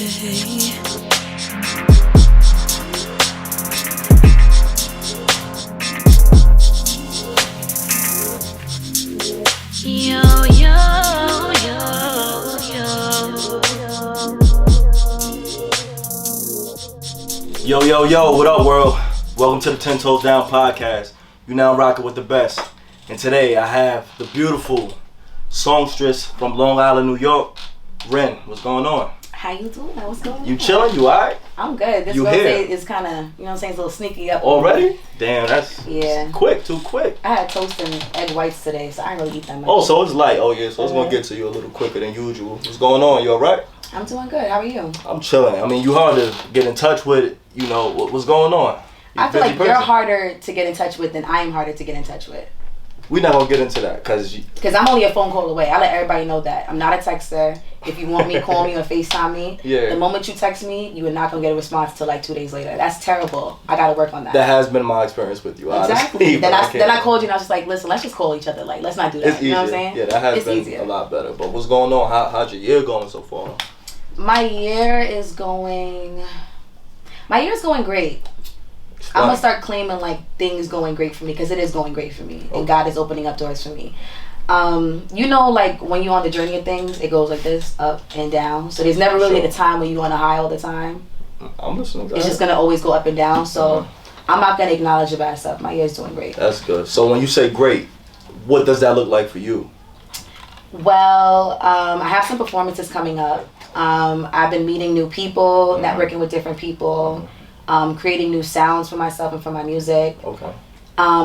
Yo, yo, yo, yo. Yo, yo, yo, what up, world? Welcome to the 10 Toes Down podcast. You now rocking with the best. And today I have the beautiful songstress from Long Island, New York, Reine. What's going on? How you doing? What's going on? You chilling? You alright? I'm good. This You birthday here? is kind of, you know what I'm saying, it's a little sneaky up. Already? Damn, that's Yeah. quick, too quick. I had toast and egg whites today, so I didn't really eat that much. Oh, so it's light. Oh, yeah, so it's going to get to you a little quicker than usual. What's going on? You alright? I'm doing good. How are you? I'm chilling. I mean, you hard to get in touch with, you know, what's going on. I feel like you're harder to get in touch with than I am harder to get in touch with. We're not going to get into that because I'm only a phone call away. I let everybody know that. I'm not a texter. If you want me, call me or FaceTime me. Yeah. The moment you text me, you are not going to get a response till like 2 days later. That's terrible. I got to work on that. that has been my experience with you, Exactly. honestly. Then but I called you and I was just like, listen, let's just call each other. Like, let's not do that. It's easier. You know what I'm saying? Yeah, that has It's been easier. a lot better. But what's going on? How's your year going so far? My year is going great. I'm gonna start claiming like things going great for me because it is going great for me, and God is opening up doors for me. You know, like when you're on the journey of things, it goes like this, up and down. So there's never really Sure. a time when you're on a high all the time. I'm listening. It's just gonna always go up and down. So I'm not gonna acknowledge the bad stuff. My year's doing great. That's good. So when you say great, what does that look like for you? Well, I have some performances coming up. I've been meeting new people, networking with different people, creating new sounds for myself and for my music. Okay.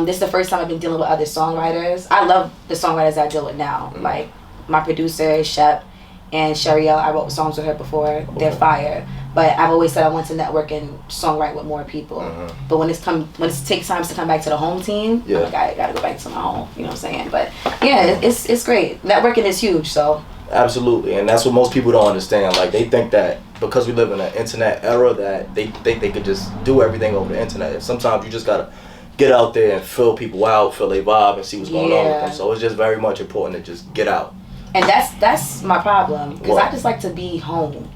This is the first time I've been dealing with other songwriters. I love the songwriters I deal with now. Like my producer, Shep, and Shariel. I wrote songs with her before. They're fire. But I've always said I want to network and songwrite with more people. But when it takes time to come back to the home team, I'm like, I gotta go back to my home. You know what I'm saying? But yeah, it's great. Networking is huge. So. Absolutely, and that's what most people don't understand. Like they think that because we live in an internet era that they think they could just do everything over the internet. And sometimes you just gotta get out there and feel people out, feel their vibe, and see what's going on with them. So it's just very much important to just get out. And that's my problem because What? I just like to be home.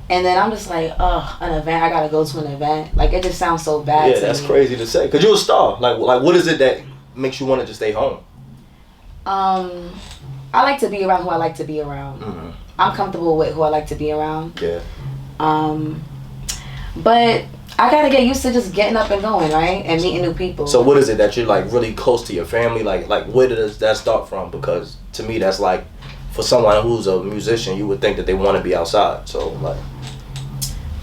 And then I'm just like, an event. I gotta go to an event. Like it just sounds so bad. Yeah, to that's me. crazy to say. Cause you're a star. Like what is it that makes you want to just stay home? I like to be around who I like to be around. I'm comfortable with who I like to be around. Yeah. But I gotta get used to just getting up and going, right? And meeting new people. So what is it that you're like really close to your family? Like where does that start from? Because to me that's like for someone who's a musician, you would think that they want to be outside. So like.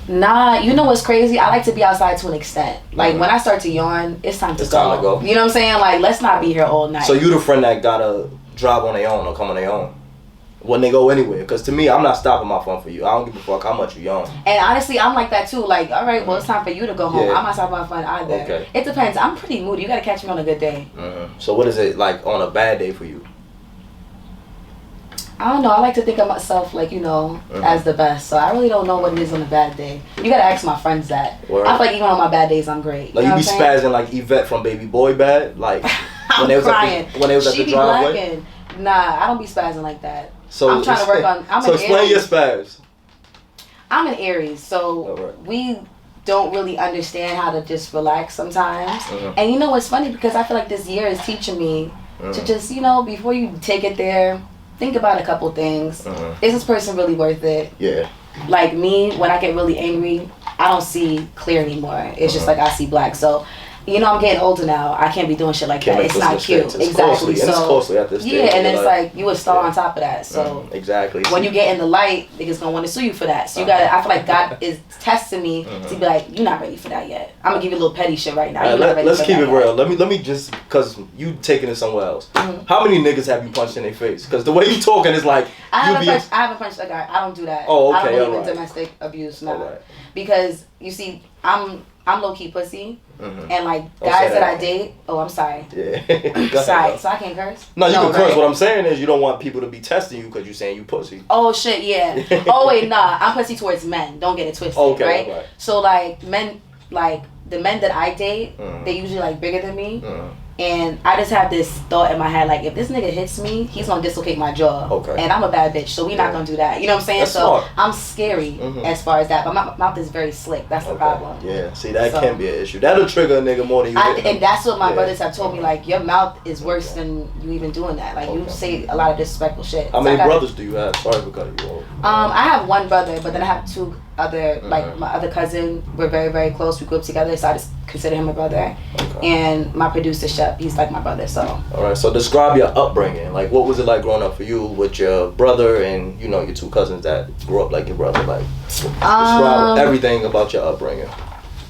Nah, you know what's crazy? I like to be outside to an extent. Like when I start to yawn, it's time to It's go. time to go. You know what I'm saying? Like let's not be here all night. So you the friend that gotta drive on their own or come on their own when they go anywhere? Because to me, I'm not stopping my phone for you. I don't give a fuck how much you yawn. And honestly, I'm like that too. Like, all right, well, it's time for you to go home. Yeah. I'm not stopping my fun either. Okay. It depends. I'm pretty moody. You gotta catch me on a good day. So what is it like on a bad day for you? I don't know. I like to think of myself like, you know, as the best. So I really don't know what it is on a bad day. You gotta ask my friends that. Word. I feel like even on my bad days, I'm great. Like you know you be what I'm saying? spazzing like Yvette from Baby Boy Bad, like I'm crying. when they was at She the be driveway. blacking. Nah, I don't be spazzing like that. So I'm trying to work on. So explain your Aries. spaz. I'm an Aries, so Alright. we don't really understand how to just relax sometimes. And you know what's funny? Because I feel like this year is teaching me to just, you know, before you take it there, think about a couple things. Is this person really worth it? Yeah. Like me, when I get really angry, I don't see clear anymore. It's just like I see black. So, you know, I'm getting older now. I can't be doing shit like Can't that. make It's those not mistakes. cute. It's Exactly. costly, and it's costly at this stage. Yeah, and then it's Like, like you a star on top of that. So exactly. when you get in the light, niggas gonna want to sue you for that. So you gotta. I feel like God is testing me to be like, you're not ready for that yet. I'm gonna give you a little petty shit right now. You're not ready let's for keep that it yet. real. Let me just because you taking it somewhere else. How many niggas have you punched in their face? Because the way you talking is like I you haven't punched a guy. I don't do that. Oh, I okay, don't believe in alright. domestic abuse now. Alright. Because you see, I'm low key pussy, and like Don't guys say that that. I date. Oh, I'm sorry. Yeah. Go ahead, Sorry, bro. so I can't curse. No, you can curse. right? What I'm saying is you don't want people to be testing you because you're saying you pussy. Oh shit, yeah. Oh wait, nah. I'm pussy towards men. Don't get it twisted, Okay, right? alright. So like men, like the men that I date, they usually like bigger than me. And I just have this thought in my head, like, if this nigga hits me, he's gonna dislocate my jaw. Okay. And I'm a bad bitch, so we not gonna do that. You know what I'm saying? That's so smart. I'm scary as far as that. But my mouth is very slick. That's the problem. Yeah. See, that can be an issue. That'll trigger a nigga more than you. And that's what my brothers have told me. Like, your mouth is worse than you even doing that. Like, you say a lot of disrespectful shit. How many brothers do you have? Sorry for cutting you off. I have one brother, but then I have two other, like my other cousin. We're very, very close. We grew up together, so I just consider him a brother. Okay. And my producer Shep, he's like my brother. So. All right. So describe your upbringing. Like, what was it like growing up for you with your brother and your two cousins that grew up like your brother? Like, describe everything about your upbringing.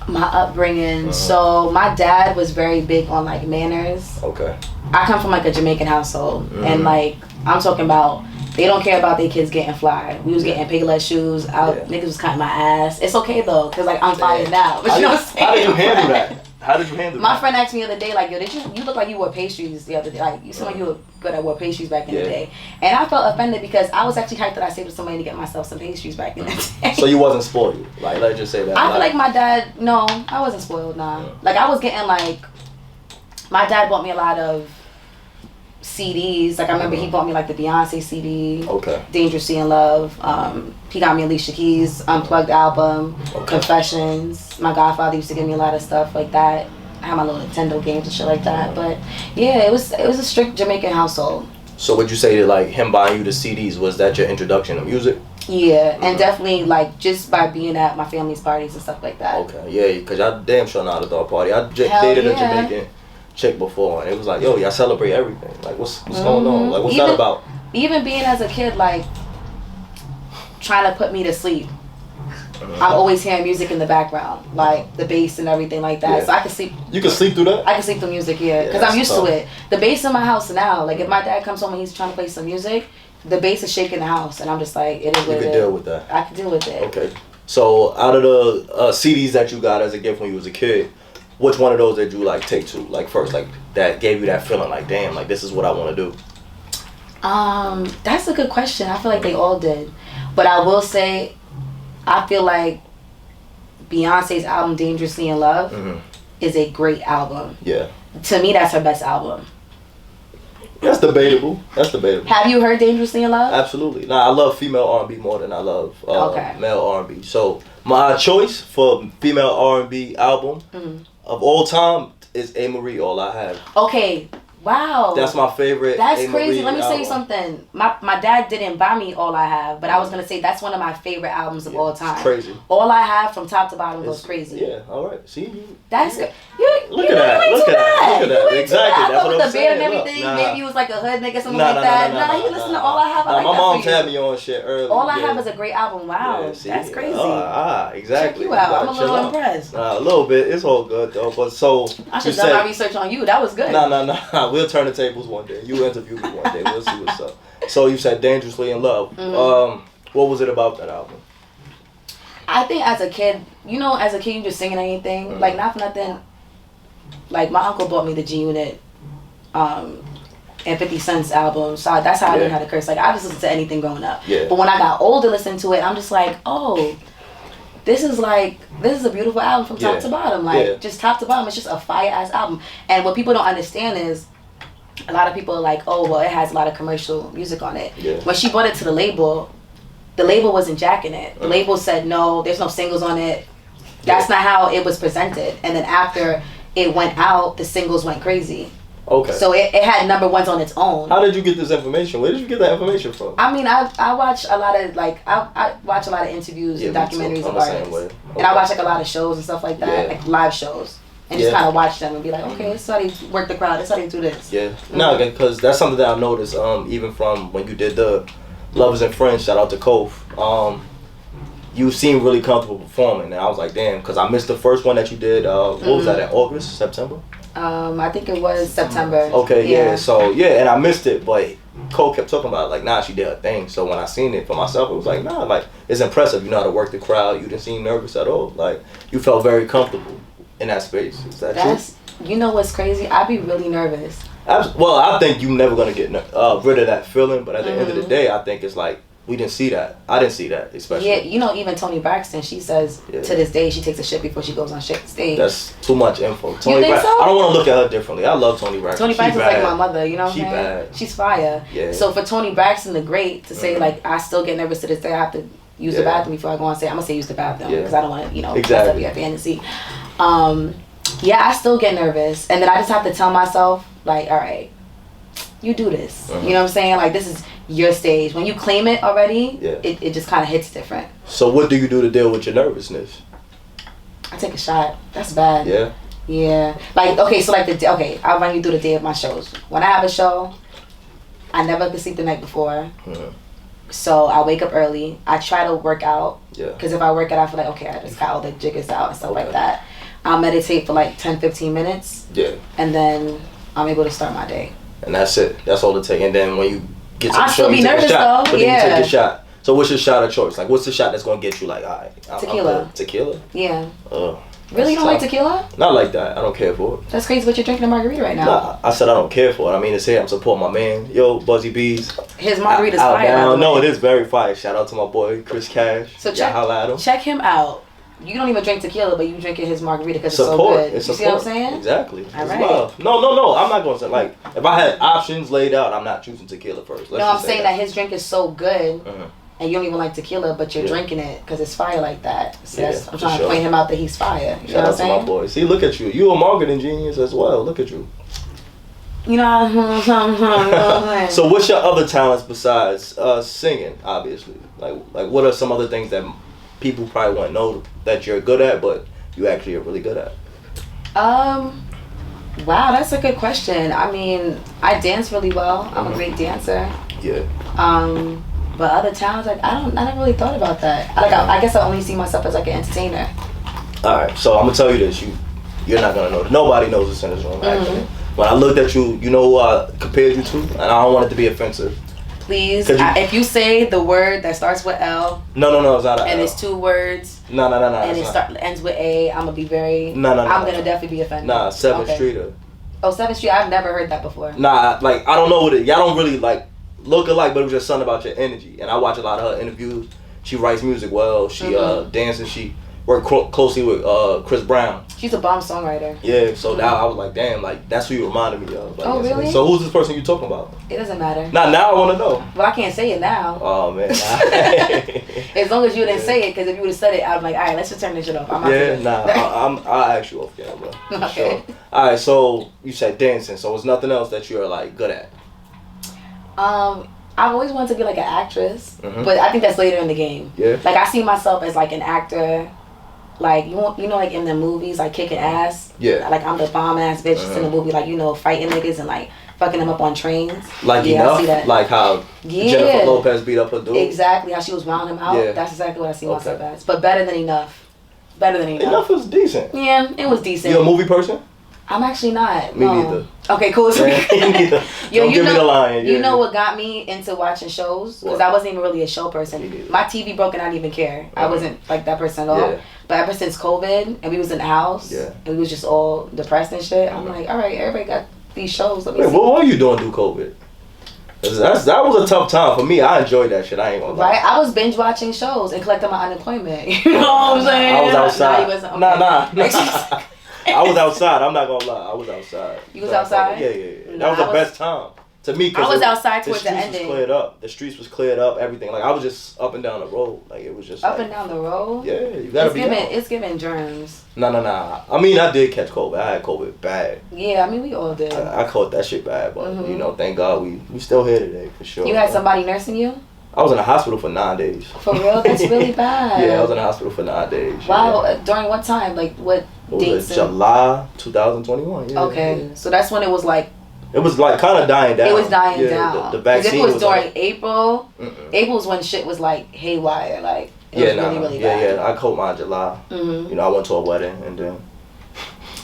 My upbringing. So my dad was very big on like manners. Okay. I come from like a Jamaican household, and like I'm talking about. They don't care about their kids getting fly. We was getting Payless shoes. Niggas was cutting my ass. It's okay though, cause like I'm fine now. But you know what I'm saying? How did you handle that? How did you handle that? My friend asked me the other day, like, yo, you look like you wore pastries the other day. Like, you seem like you were good at wear pastries back in the day. And I felt offended because I was actually hyped that I saved some money to get myself some pastries back in the day. So you wasn't spoiled? Like, let's just say that. I feel like my dad, no, I wasn't spoiled, nah. Yeah. Like, I was getting like, my dad bought me a lot of CDs. Like I remember he bought me like the Beyonce CD, Dangerously in Love. He got me Alicia Keys Unplugged album, Confessions. My godfather used to give me a lot of stuff like that. I had my little Nintendo games and shit like that. But yeah, it was a strict Jamaican household. So would you say that like him buying you the CDs, was that your introduction to music? Yeah, and definitely like just by being at my family's parties and stuff like that. Okay, yeah, because y'all damn sure know how to throw a party. I dated a Jamaican chick before, and it was like, yo, y'all celebrate everything. Like, what's going on? Like, what's that about? Even being as a kid, like trying to put me to sleep. I'm always hearing music in the background, like the bass and everything like that. So I can sleep. You can sleep through that? I can sleep through music, because I'm used to it. The bass in my house now, like if my dad comes home and he's trying to play some music, the bass is shaking the house, and I'm just like, it is what it is. You can deal with that. I can deal with it. Okay. So out of the CDs that you got as a gift when you was a kid, which one of those did you like take to like first, like that gave you that feeling like, damn, like this is what I want to do? That's a good question. I feel like they all did, but I will say, I feel like Beyonce's album Dangerously in Love is a great album. Yeah. To me, that's her best album. That's debatable. Have you heard Dangerously in Love? Absolutely. Nah, I love female R&B more than I love male R&B. So my choice for female R&B album of all time is A. Marie, All I Have. Okay. Wow. That's my favorite. That's crazy. Let me say something. My dad didn't buy me All I Have, but I was gonna say that's one of my favorite albums of all time. It's crazy. All I Have from top to bottom goes crazy. Yeah. All right. See. That's good. Look at that. Exactly. I That's thought what with I'm the beard saying. and everything, maybe he was like a hood nigga, something like that. Nah, he listened to All I Have. I like my that mom for you. tagged me on shit earlier. All I Have is a great album. Wow, that's crazy. Exactly. Check you out. I'm a little impressed. A little bit. It's all good though. But so I should have done my research on you. That was good. No. We'll turn the tables one day. You interview me one day. We'll see what's up. So you said Dangerously in Love. What was it about that album? I think as a kid, you just singing anything. Like not for nothing. Like my uncle bought me the G Unit and 50 Cent's album, so that's how I learned how to curse. Like I just listened to anything growing up. Yeah. But when I got older listening to it, I'm just like, oh, this is a beautiful album from top to bottom. Like just top to bottom, it's just a fire ass album. And what people don't understand is a lot of people are like, oh well, it has a lot of commercial music on it. Yeah. When she brought it to the label wasn't jacking it. The label said no, there's no singles on it. That's not how it was presented. And then after it went out, the singles went crazy. Okay. So it had number ones on its own. How did you get this information? Where did you get that information from? I mean, I watch a lot of I watch a lot of interviews and documentaries of artists, and I watch like a lot of shows and stuff like that, like live shows, and just kind of watch them and be like, okay, this is how they work the crowd. This is how they do this. Yeah. No, because that's something that I've noticed. Even from when you did the Lovers and Friends, shout out to Kof. You seem really comfortable performing, and I was like, damn, because I missed the first one that you did. What was that, in August, September? I think it was September. Okay, yeah. So and I missed it, but Cole kept talking about it, like, nah, she did her thing. So when I seen it for myself, it was like, nah, like, it's impressive. You know how to work the crowd. You didn't seem nervous at all. Like, you felt very comfortable in that space. Is that true? You know what's crazy? I'd be really nervous. Well, I think you're never gonna get rid of that feeling, but at the end of the day, I think it's like we didn't see that. I didn't see that, especially. Yeah, you know, even Toni Braxton, she says to this day she takes a shit before she goes on stage. That's too much info. You think so? I don't want to look at her differently. I love Toni Braxton. Toni Braxton's like my mother, you know what I'm saying? Bad. She's fire. Yeah. So for Toni Braxton, the great, to say like, I still get nervous to this day, I have to use the bathroom before I go on stage. I'm going to say use the bathroom because I don't want to, mess up your fantasy. Yeah, I still get nervous. And then I just have to tell myself, like, all right, you do this. You know what I'm saying? Like, this is your stage. When you claim it already, it just kind of hits different. So what do you do to deal with your nervousness? I take a shot. That's bad. Yeah? Yeah. Like, okay, so like I'll run you through the day of my shows. When I have a show, I never could sleep the night before. So I wake up early. I try to work out. Yeah. Because if I work out, I feel like, okay, I just got all the jiggers out and stuff like that. I'll meditate for like 10-15 minutes. Yeah. And then I'm able to start my day. And that's it. That's all it takes. And then when you get to the show, you take a shot. But then you take a shot. So what's your shot of choice? Like, what's the shot that's going to get you like, all right. Tequila. Tequila? Yeah. Really? You don't like tequila? Not like that. I don't care for it. That's crazy, but you're drinking a margarita right now. Nah, I said I don't care for it. I mean, it's here. I'm supporting my man. Yo, Buzzy Bees. His margarita's fire. No, it is very fire. Shout out to my boy, Chris Cash. So check him out. You don't even drink tequila, but you drinking his margarita because it's so good. You see what I'm saying? Exactly. All right. Love. No. I'm not going to say, like, if I had options laid out, I'm not choosing tequila first. I'm saying that his drink is so good. And you don't even like tequila, but you're drinking it because it's fire like that. So I'm trying to point him out that he's fire. You know what I'm saying? My boy. See, look at you. You a marketing genius as well. Look at you. You know. So what's your other talents besides singing, obviously? Like what are some other things that people probably won't know that you're good at, but you actually are really good at? Wow, that's a good question. I mean, I dance really well. I'm a great dancer. Yeah. But other talents, like I never really thought about that. Like I guess I only see myself as like an entertainer. All right, so I'm gonna tell you this: you're not gonna know. Nobody knows this in this room. Actually, when I looked at you, you know who I compared you to, and I don't want it to be offensive. Please, if you say the word that starts with L. No, it's not. And it's 2 words. No. And it ends with A. I'm gonna be very. No. I'm gonna definitely be offended. Nah, 7th Streeter. Oh, 7th Street. I've never heard that before. Nah, like I don't know what it. Y'all don't really like. Look alike, but it was just something about your energy. And I watch a lot of her interviews. She writes music well. She dances. She worked closely with Chris Brown. She's a bomb songwriter. Yeah, so now I was like, damn, like that's who you reminded me of. Like, really? So who's this person you talking about? It doesn't matter. Now I want to know. Well, I can't say it now. Oh man. As long as you didn't say it, because if you would have said it, I'd be like, all right, let's just turn this shit off. I'm not I'll ask you off camera. Okay. Sure. All right, so you said dancing. So it's nothing else that you're like good at. I've always wanted to be like an actress, but I think that's later in the game. Yeah. Like I see myself as like an actor, like you know, like in the movies, like kicking ass. Yeah. Like I'm the bomb ass bitch in the movie, like fighting niggas and like fucking them up on trains. Like Enough, I see that. Like how Jennifer Lopez beat up her dude. Exactly how she was wound him out. Yeah. That's exactly what I see myself as. But better than Enough. Enough was decent. Yeah, it was decent. You a movie person? I'm actually not. Me neither. Okay, cool. Me neither. Don't give me the line. You know what got me into watching shows? Because I wasn't even really a show person. My TV broke and I didn't even care. I wasn't like that person at all. Yeah. But ever since COVID and we was in the house and we was just all depressed and shit, I'm like, all right, everybody got these shows. Let me see. What were you doing through COVID? That was a tough time for me. I enjoyed that shit. I ain't gonna lie. Right? I was binge watching shows and collecting my unemployment. You know what I'm saying? I was outside. Nah, you wasn't. Okay. Nah. I was outside. I'm not gonna lie. I was outside. You was outside? Yeah. That was the best time to me. I was outside towards the ending. The streets was cleared up. The streets was cleared up. Everything. Like I was just up and down the road. Like it was just up and down the road. Yeah, you gotta be. It's giving germs. Nah. I mean, I did catch COVID. I had COVID bad. Yeah, I mean we all did. I caught that shit bad, but you know, thank God we still here today for sure. You had somebody nursing you? I was in the hospital for 9 days. For real? That's really bad. Yeah, I was in the hospital for 9 days. Wow. Yeah. During what time? Like what dates? July 2021. Yeah. Okay. So that's when it was like. It was like kind of dying down. It was dying down. The vaccine. If it was during April, April was when shit was like haywire. Like it was really bad. Yeah. I caught mine in July. You know, I went to a wedding and then.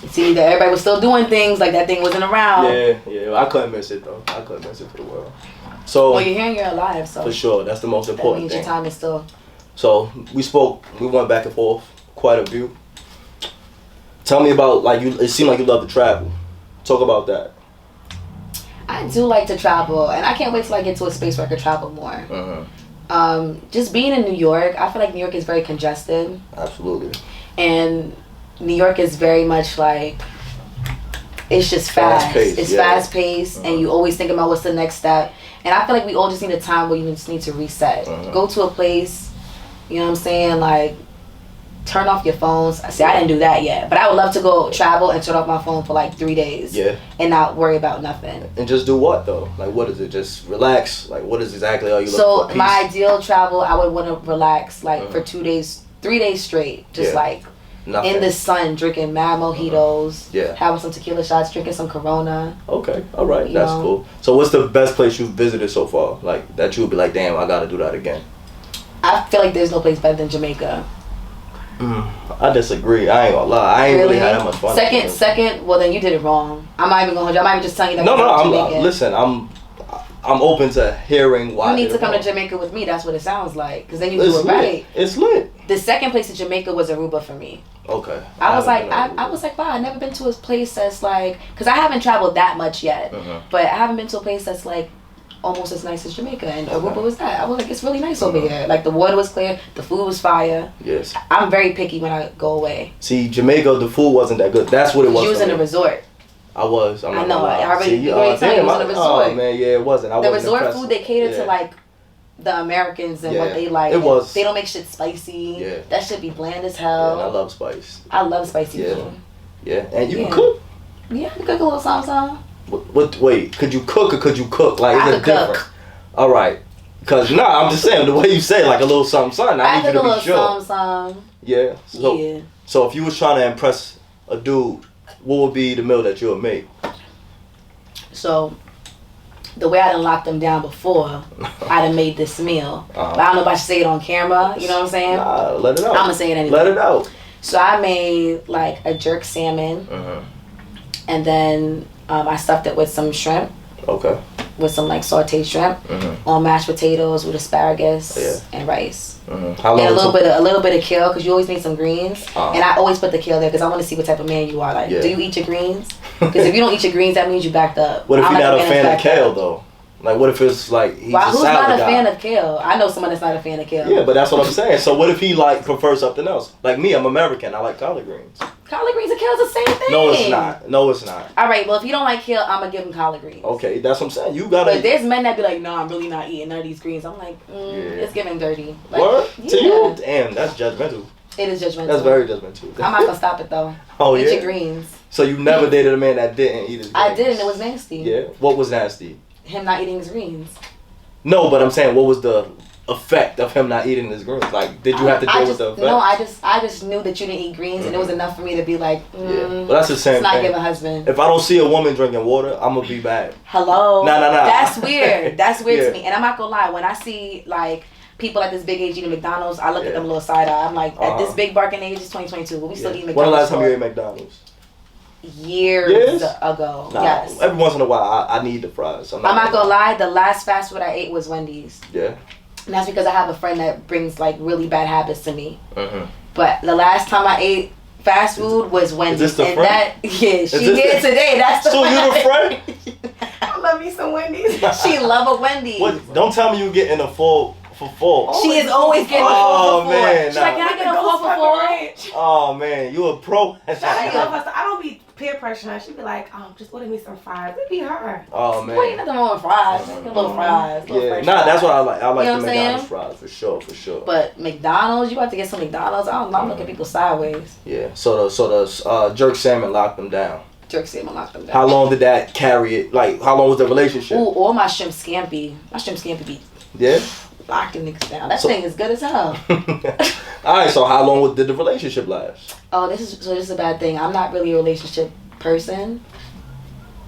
See, that everybody was still doing things like that thing wasn't around. Yeah. I couldn't miss it though. I couldn't miss it for the world. So, well, you're here and you're alive, so. For sure, that's the most important thing. That means your time is still. So, we went back and forth quite a few. Tell me about, like, it seemed like you love to travel. Talk about that. I do like to travel, and I can't wait till I get to a space where I can travel more. Just being in New York, I feel like New York is very congested. Absolutely. And New York is very much like, it's just fast. It's fast paced, and you always think about what's the next step. And I feel like we all just need a time where you just need to reset. Go to a place, you know what I'm saying? Like, turn off your phones. See, I didn't do that yet, but I would love to go travel and turn off my phone for like 3 days. Yeah. And not worry about nothing. And just do what though? Like, what is it? Just relax. Like, what is exactly all you looking for? So my ideal travel, I would want to relax like for 2 days, 3 days straight, just like in the sun, drinking mad mojitos. Yeah. Having some tequila shots, drinking some Corona. Okay. All right. That's cool. So what's the best place you've visited so far? Like that you would be like, damn, I gotta do that again. I feel like there's no place better than Jamaica. I disagree. I ain't gonna lie. I ain't really had that much fun. Second. Well, then you did it wrong. I'm not even gonna hold you. I might just tell you that. Listen. I'm open to hearing why. You need to come to Jamaica with me. That's what it sounds like. Because then you do it right. It's lit. The second place in Jamaica was Aruba for me. Okay. I was like, wow, I've never been to a place that's like, because I haven't traveled that much yet, but I haven't been to a place that's like almost as nice as Jamaica, and Aruba was that. I was like, it's really nice over here. Like, the water was clear, the food was fire. Yes. I'm very picky when I go away. See, Jamaica, the food wasn't that good. That's what it was. You was in a resort. I was. I know. I already was in a resort. Oh man, yeah, it wasn't. The resort food, they cater to like the Americans and what they like. It was. They don't make shit spicy. Yeah. That should be bland as hell. Yeah, and I love spice. I love spicy food. Yeah, and you can cook. Yeah, I can cook a little something. Wait, could you cook or could you cook? Like, I is it different? Cook. All right. Because, I'm just saying, the way you say like a little something, I need you to be sure. Something. Yeah. So if you was trying to impress a dude, what would be the meal that you would make? So, the way I done locked them down before, I done made this meal. But I don't know if I should say it on camera, you know what I'm saying? Nah, let it out. I'm going to say it anyway. Let it out. So I made like a jerk salmon. And then I stuffed it with some shrimp. Okay. With some like sauteed shrimp on mashed potatoes with asparagus and rice. How long and a little bit of kale, because you always need some greens. And I always put the kale there because I want to see what type of man you are. Like, do you eat your greens? Because if you don't eat your greens, that means you backed up. What if you're not a fan of kale though? Like, what if it's like he's a salad who's not a guy? fan of kale? I know someone that's not a fan of kale. Yeah, but that's what I'm saying. So what if he like prefers something else? Like me, I'm American. I like collard greens. Collard greens and kale is the same thing. No, it's not. All right, well, if you don't like kale, I'm gonna give him collard greens. Okay, that's what I'm saying. You gotta. But there's men that be like, no, I'm really not eating none of these greens. I'm like, it's giving dirty. Like, what? To you? Damn, that's judgmental. It is judgmental. That's very judgmental. I'm not gonna stop it though. Oh Eat your greens. So you never dated a man that didn't eat his greens? I did, and it was nasty. Yeah. What was nasty? Him not eating his greens. No, but I'm saying, what was the effect of him not eating his greens? Like, did you have to deal with the effect? No, I just knew that you didn't eat greens, and it was enough for me to be like, well, that's the same thing. It's not giving husband. If I don't see a woman drinking water, I'm gonna be bad. Hello. Nah. That's weird. That's weird to me. And I'm not gonna lie, when I see like people at this big age eating McDonald's, I look at them a little side eye. I'm like, at this big barking age, it's 2022, but we still eat McDonald's. When the last time you ate McDonald's? Years ago. Nah, yes. Every once in a while, I need the fries. I'm not gonna lie. The last fast food I ate was Wendy's. Yeah. And that's because I have a friend that brings like really bad habits to me. But the last time I ate fast food was Wendy's. Is this the friend? She here today. That's the so you the friend? I love me some Wendy's. She love a Wendy's. What? Don't tell me you getting a full for four. She is always getting a full for four. Man, She's like, can I get a full for four? Oh man, you a pro. I don't be peer pressuring her. She'd be like, just order me some fries. It'd be her. Oh man. Wait, nothing wrong with fries. Just get little fries. That's what I like. I like you know the McDonald's fries for sure. But McDonald's, you about to get some McDonald's? I'm looking at people sideways. Yeah. So the jerk salmon locked them down. Jerk salmon locked them down. How long did that carry it? Like, how long was the relationship? Ooh, or my shrimp scampi. My shrimp scampi be locking niggas down. That thing is good as hell. Alright, so how long did the relationship last? Oh, this is a bad thing. I'm not really a relationship person.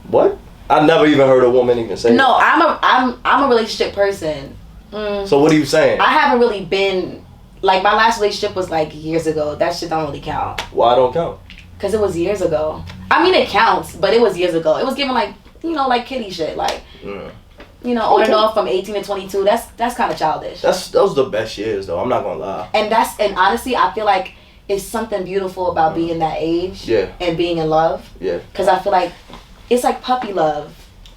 What? I never even heard a woman even say no, that. I'm a relationship person. So what are you saying? I haven't really been like, my last relationship was like years ago. That shit don't really count. Why don't count? Because it was years ago. I mean, it counts, but it was years ago. It was given like, like kiddie shit. Like, on and off from 18 to 22. That's kind of childish. Those the best years though. I'm not gonna lie. And honestly, I feel like it's something beautiful about being that age. Yeah. And being in love. Yeah. Because I feel like it's like puppy love.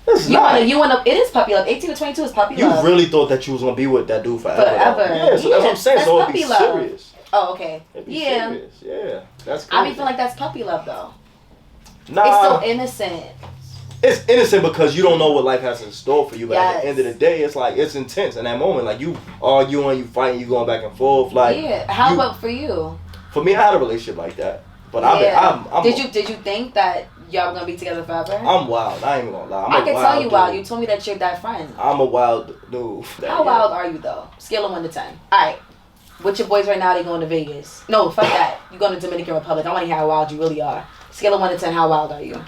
It's not. You wanna, it is puppy love. 18 to 22 is puppy You love. really thought that you was gonna be with that dude forever. Forever. Yeah, so that's what I'm saying. So it'd be puppy love. serious. Oh, okay. It'd be Yeah. serious. Yeah, that's crazy. I be feeling like that's puppy love though. Nah, It's so innocent. it's innocent because you don't know what life has in store for you. But at Yes. the end of the day, it's like it's intense in that moment. Like you arguing, you fighting, you going back and forth. Like Yeah. How about for you? For me, I had a relationship like that. But Yeah. I'm Did you think that y'all were gonna be together forever? I'm wild. I ain't even gonna lie. I can tell you wild. dude. You told me that you're that friend. I'm a wild dude. How wild are you though? Scale of 1 to 10. All right. With your boys right now, they going to Vegas. No, fuck that. You going to Dominican Republic. I want to hear how wild you really are. Scale of 1 to 10. How wild are you?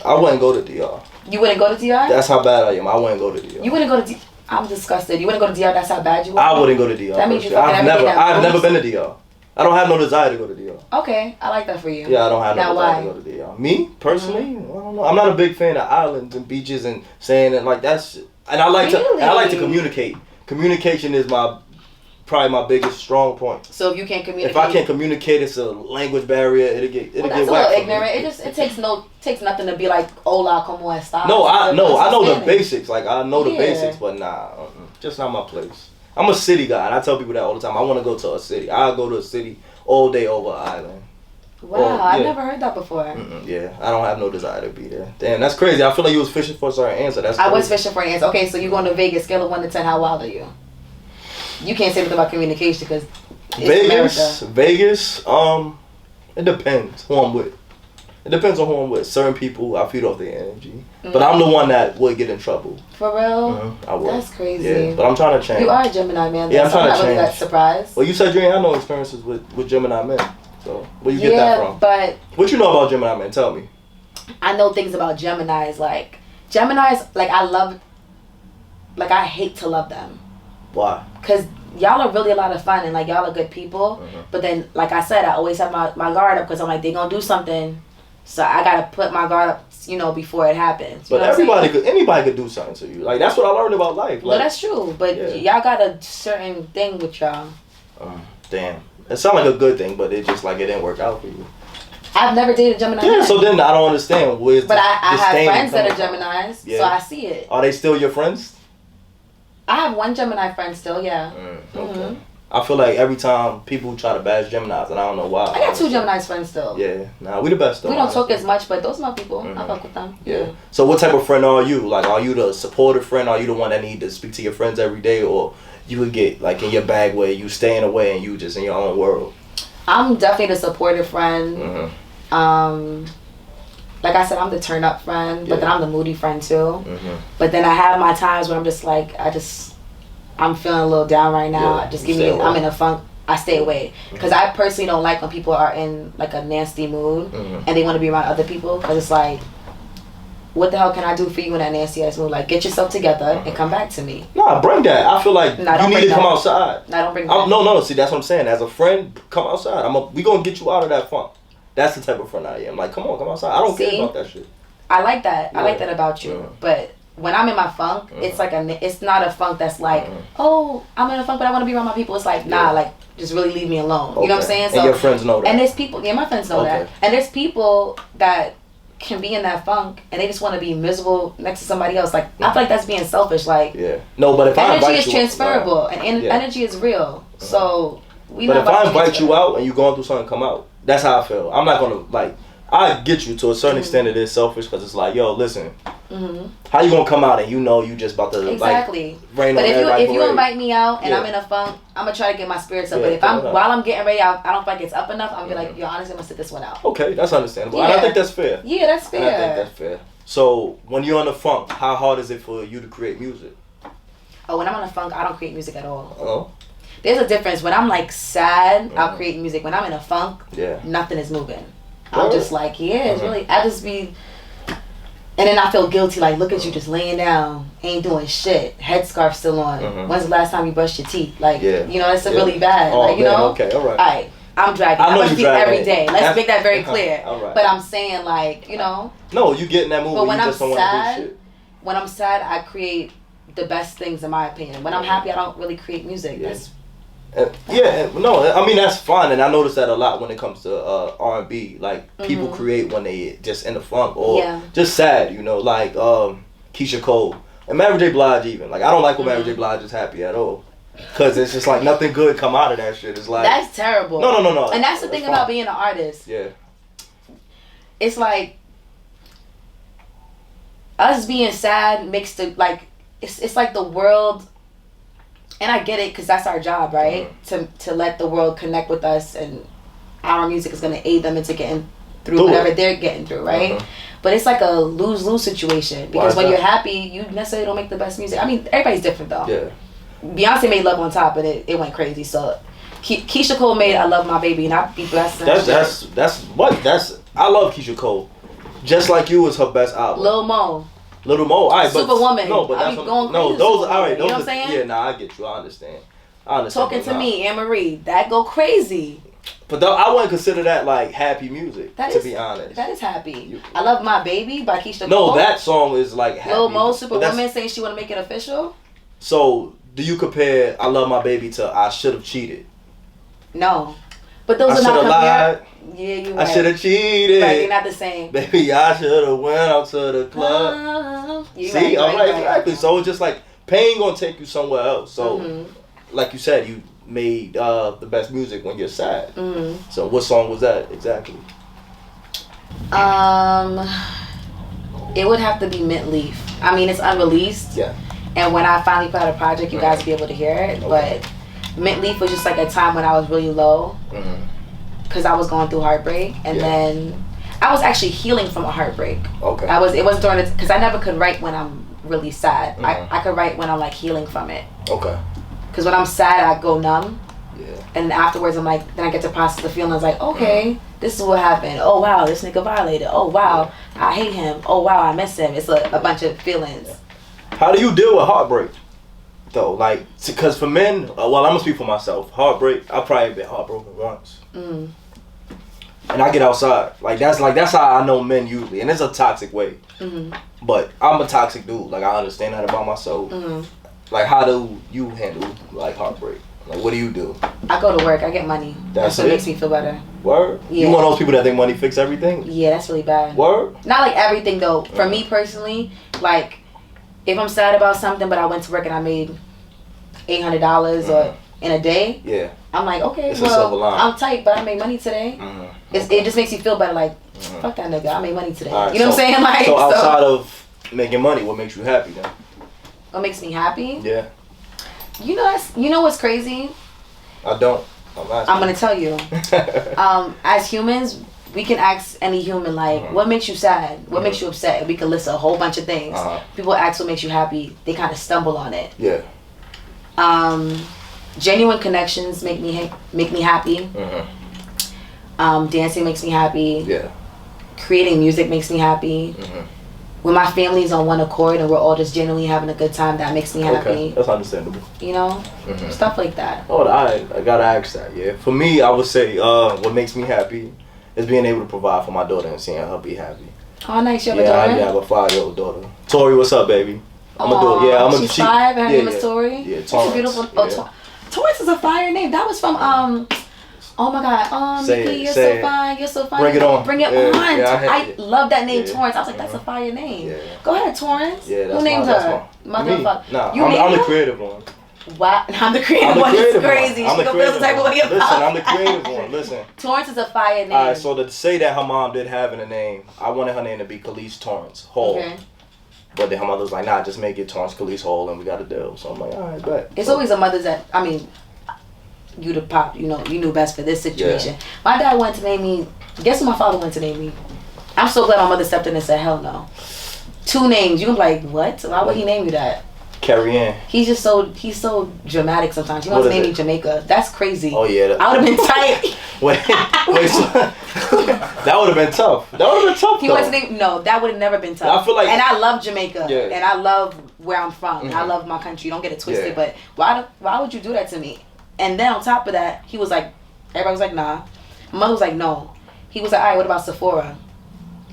I wouldn't go to DR. You wouldn't go to DR? That's how bad I am. I wouldn't go to DR. You wouldn't go to DR? I'm disgusted. You wouldn't go to DR? That's how bad you are? I wouldn't go to DR. That means you for sure. fucking I've never everything been to DR. I don't have no desire to go to DR. Okay. I like that for you. Yeah, I don't have no Now desire why? to go to DR. Me, personally, I don't know. I'm not a big fan of islands and beaches and saying that like that's... And I like to communicate. Communication is probably my biggest strong point. So if you can't communicate... If I can't communicate, it's a language barrier. It'll get that's whacked. a little ignorant. It takes nothing to be like, hola, como estás? I know the Spanish. basics. Like I know the Yeah. basics, but nah, just not my place. I'm a city guy, and I tell people that all the time. I want to go to a city. I'll go to a city all day over an island. Wow, I've never heard that before. Yeah, I don't have no desire to be there. Damn, that's crazy. I feel like you was fishing for a certain answer. That's crazy. I was fishing for an answer. Okay, so you going to Vegas, scale of 1 to 10, how wild are you? You can't say anything about communication because Vegas, it depends who I'm with. It depends on who I'm with. Certain people, I feed off their energy. But I'm the one that would get in trouble. For real? I would. That's crazy. Yeah, but I'm trying to change. You are a Gemini man. Yeah, I'm trying to not really change. that surprised. Well, you said you ain't had no experiences with Gemini men. So, where you get that from? But What you know about Gemini men? Tell me. I know things about Geminis. Like, I hate to love them. Why? Because y'all are really a lot of fun and, like, y'all are good people. But then, like I said, I always have my guard up because I'm like, they going to do something. So I got to put my guard up, before it happens. But anybody could do something to you. Like, that's what I learned about life. Like, Well, that's true. But y'all got a certain thing with y'all. Damn. It sounded like a good thing, but it just like it didn't work out for you. I've never dated Gemini. Yeah, so then I don't understand. But I have friends that are Geminis, so I see it. Are they still your friends? I have one Gemini friend still, yeah. Okay. I feel like every time people try to bash Geminis, and I don't know why. I got 2 Geminis friends still. Yeah, we the best though. We don't talk as much, but those are my people. I fuck with them. Yeah. So what type of friend are you? Like, are you the supportive friend? Are you the one that need to speak to your friends every day? Or you would get like in your bag where you staying away and you just in your own world? I'm definitely the supportive friend. Like I said, I'm the turn up friend, but then I'm the moody friend too. But then I have my times where I'm just like, I'm feeling a little down right now. I'm in a funk. I stay away because I personally don't like when people are in like a nasty mood and they want to be around other people because it's like, what the hell can I do for you in that nasty ass mood? Like, get yourself together and come back to me. Nah, bring that. I feel like you need to come outside. No, don't bring that. No. See, that's what I'm saying. As a friend, come outside. We gonna get you out of that funk. That's the type of friend I am. Like, come on, come outside. I don't care about that shit. I like that. I like that about you. But when I'm in my funk, it's like it's not a funk that's like, oh, I'm in a funk, but I want to be around my people. It's like, nah, like, just really leave me alone. You know what I'm saying? So, and your friends know that. And there's people, my friends know that. And there's people that can be in that funk and they just want to be miserable next to somebody else. Like, I feel like that's being selfish. Like, no, but if energy is transferable and energy is real. So, but if I invite you out and you going through something, come out. That's how I feel. I'm not gonna like. I get you to a certain extent. It is selfish because it's like, yo, listen, how you gonna come out and you just about to like rain but on everybody? If you invite me out and I'm in a funk, I'm gonna try to get my spirits up. But if while I'm getting ready, I don't feel like it's up enough. I'm gonna be like, yo, honestly, I'm gonna sit this one out. Okay, that's understandable. And I think that's fair. Yeah, that's fair. And I think that's fair. So when you're in a funk, how hard is it for you to create music? Oh, when I'm in a funk, I don't create music at all. Oh. There's a difference. When I'm like sad, I'll create music. When I'm in a funk, nothing is moving. I'm just like, it's really, I just be, and then I feel guilty, like, look at you just laying down, ain't doing shit, headscarf still on. When's the last time you brushed your teeth? Like, it's really bad. Like, Okay, all right. All right, I'm dragging. I brush teeth every day. Let's make that very clear. All right. But I'm saying, like, No, you get in that mood. But when I'm sad, I create the best things in my opinion. When I'm happy, I don't really create music. That's I mean that's fine, and I notice that a lot when it comes to R&B. Like people create when they just in the funk or just sad, like Keisha Cole, and Mary J. Blige even. Like I don't like when Mary J. Blige is happy at all. Cause it's just like nothing good come out of that shit. It's like that's terrible. No. And that's the thing about being an artist. Yeah. It's like us being sad mixed to like it's like the world, and I get it because that's our job, right? To let the world connect with us, and our music is gonna aid them into getting through whatever they're getting through, right? But it's like a lose-lose situation because when you're happy, you necessarily don't make the best music. I mean, everybody's different though. Yeah. Beyonce made Love on Top, but it went crazy. So Keisha Cole made I Love My Baby, and I be blessed. That's I love Keisha Cole. Just Like You is her best album. Lil Mo. All right, but Superwoman. No, but that's going crazy. no. Those all right. Those you know what I'm saying? Yeah, nah, I get you. I understand. Talking to Me, Anne Marie, that go crazy. But though, I wouldn't consider that like happy music. To be honest, that is happy. I Love My Baby by Keisha Cole. No, that song is like happy. Lil Mo, Superwoman, saying she want to make it official. So, do you compare I Love My Baby to I Should Have Cheated? No, but those I are not lied. Yeah, you. I should have cheated. Right, you're not the same. Baby, I should have went out to the club. See, right, exactly. So it's just like pain gonna take you somewhere else. So, like you said, you made the best music when you're sad. So what song was that exactly? It would have to be Mint Leaf. I mean, it's unreleased. Yeah. And when I finally put out a project, you guys will be able to hear it. Okay. But Mint Leaf was just like a time when I was really low. Because I was going through heartbreak. And then I was actually healing from a heartbreak. Okay. It wasn't during it, because I never could write when I'm really sad. I could write when I'm like healing from it. Okay. Because when I'm sad, I go numb. Yeah. And afterwards, I'm like, then I get to process the feelings like, okay, this is what happened. Oh, wow, this nigga violated. Oh, wow, I hate him. Oh, wow, I miss him. It's a bunch of feelings. How do you deal with heartbreak, though? Like, because for men, well, I'm going to speak for myself. Heartbreak, I've probably been heartbroken once. And I get outside. That's how I know men usually. And it's a toxic way. But I'm a toxic dude. Like, I understand that about myself. Like, how do you handle, like, heartbreak? Like, what do you do? I go to work. I get money. That's what makes me feel better. Word? Yeah. You one of those people that think money fix everything? Yeah, that's really bad. Word? Not like everything, though. For me personally, like, if I'm sad about something, but I went to work and I made $800 or in a day, I'm like, okay, well, I'm tight, but I made money today. It just makes you feel better. Like, fuck that nigga, I made money today. Right, you know what I'm saying? Like, so outside of making money, what makes you happy then? What makes me happy? Yeah. You know what's crazy? I don't. I'm gonna tell you. As humans, we can ask any human like, what makes you sad? What makes you upset? We can list a whole bunch of things. People ask what makes you happy. They kind of stumble on it. Yeah. Genuine connections make me happy. Dancing makes me happy. Yeah. Creating music makes me happy. When my family's on one accord and we're all just genuinely having a good time, that makes me happy. Okay, that's understandable. You know? Stuff like that. Oh, I gotta ask that, yeah. For me, I would say what makes me happy is being able to provide for my daughter and seeing her be happy. Oh, nice. You have a daughter? Yeah, I have a 5-year-old daughter. Tori, what's up, baby? I'm a daughter. Yeah, she's 5 and her name is Tori? Yeah, Torrance. That's a beautiful... Oh, Torrance is a fire name. That was from... Oh my God, Nikki, you're so fine. You're so fine. Bring it on. Bring it on. I love that name, Torrance. I was like, that's a fire name. Yeah. Go ahead, Torrance. Yeah, that's who named her? Motherfucker. Nah, I'm the creative one. Wow, I'm the creative one. It's crazy. I'm she gonna feel the type of way about. Listen, I'm the creative one. Listen. Torrance is a fire name. Alright, so to say that her mom did have in a name, I wanted her name to be Khalees Torrance Hall. Okay. But then her mother was like, nah, just make it Torrance Khalees Hall and we got a deal. So I'm like, alright, bet. It's always a mother's that, I mean, you the pop, you know, you knew best for this situation. Yeah. My dad wanted to name me, guess what my father wanted to name me? I'm so glad my mother stepped in and said, hell no. 2 names. You can be like, what? Why would he name you that? Carrie Ann. He's so dramatic sometimes. He wants to name me Jamaica. That's crazy. Oh yeah. I would have been tight. wait, that would have been tough. That would have been tough. He wants to name, no, that would have never been tough. I feel like, and I love Jamaica. Yeah. And I love where I'm from. And I love my country. Don't get it twisted. But why would you do that to me? And then on top of that, he was like, everybody was like, nah. My mother was like, no. He was like, all right, what about Sephora?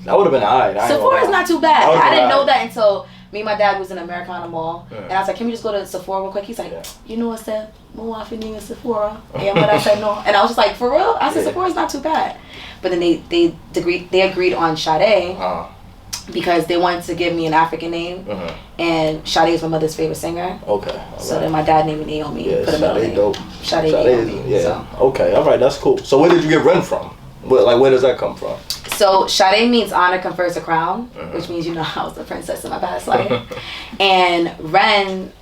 That would have been all right. Sephora's not too bad. I didn't know that until me and my dad was in Americana Mall. Yeah. And I was like, can we just go to Sephora real quick? He's like, you know what's that? My wife name is Sephora. And my dad said no. And I was just like, for real? I said, Sephora's not too bad. But then they agreed on Sade. because they wanted to give me an African name, and Sade is my mother's favorite singer. Okay. So then my dad named me Naomi. Yeah, for the middle Sade name. dope. Sade Naomi. Yeah. So. Okay. All right. That's cool. So where did you get Ren from? Where does that come from? So Sade means honor confers a crown, which means I was the princess in my past life, and Ren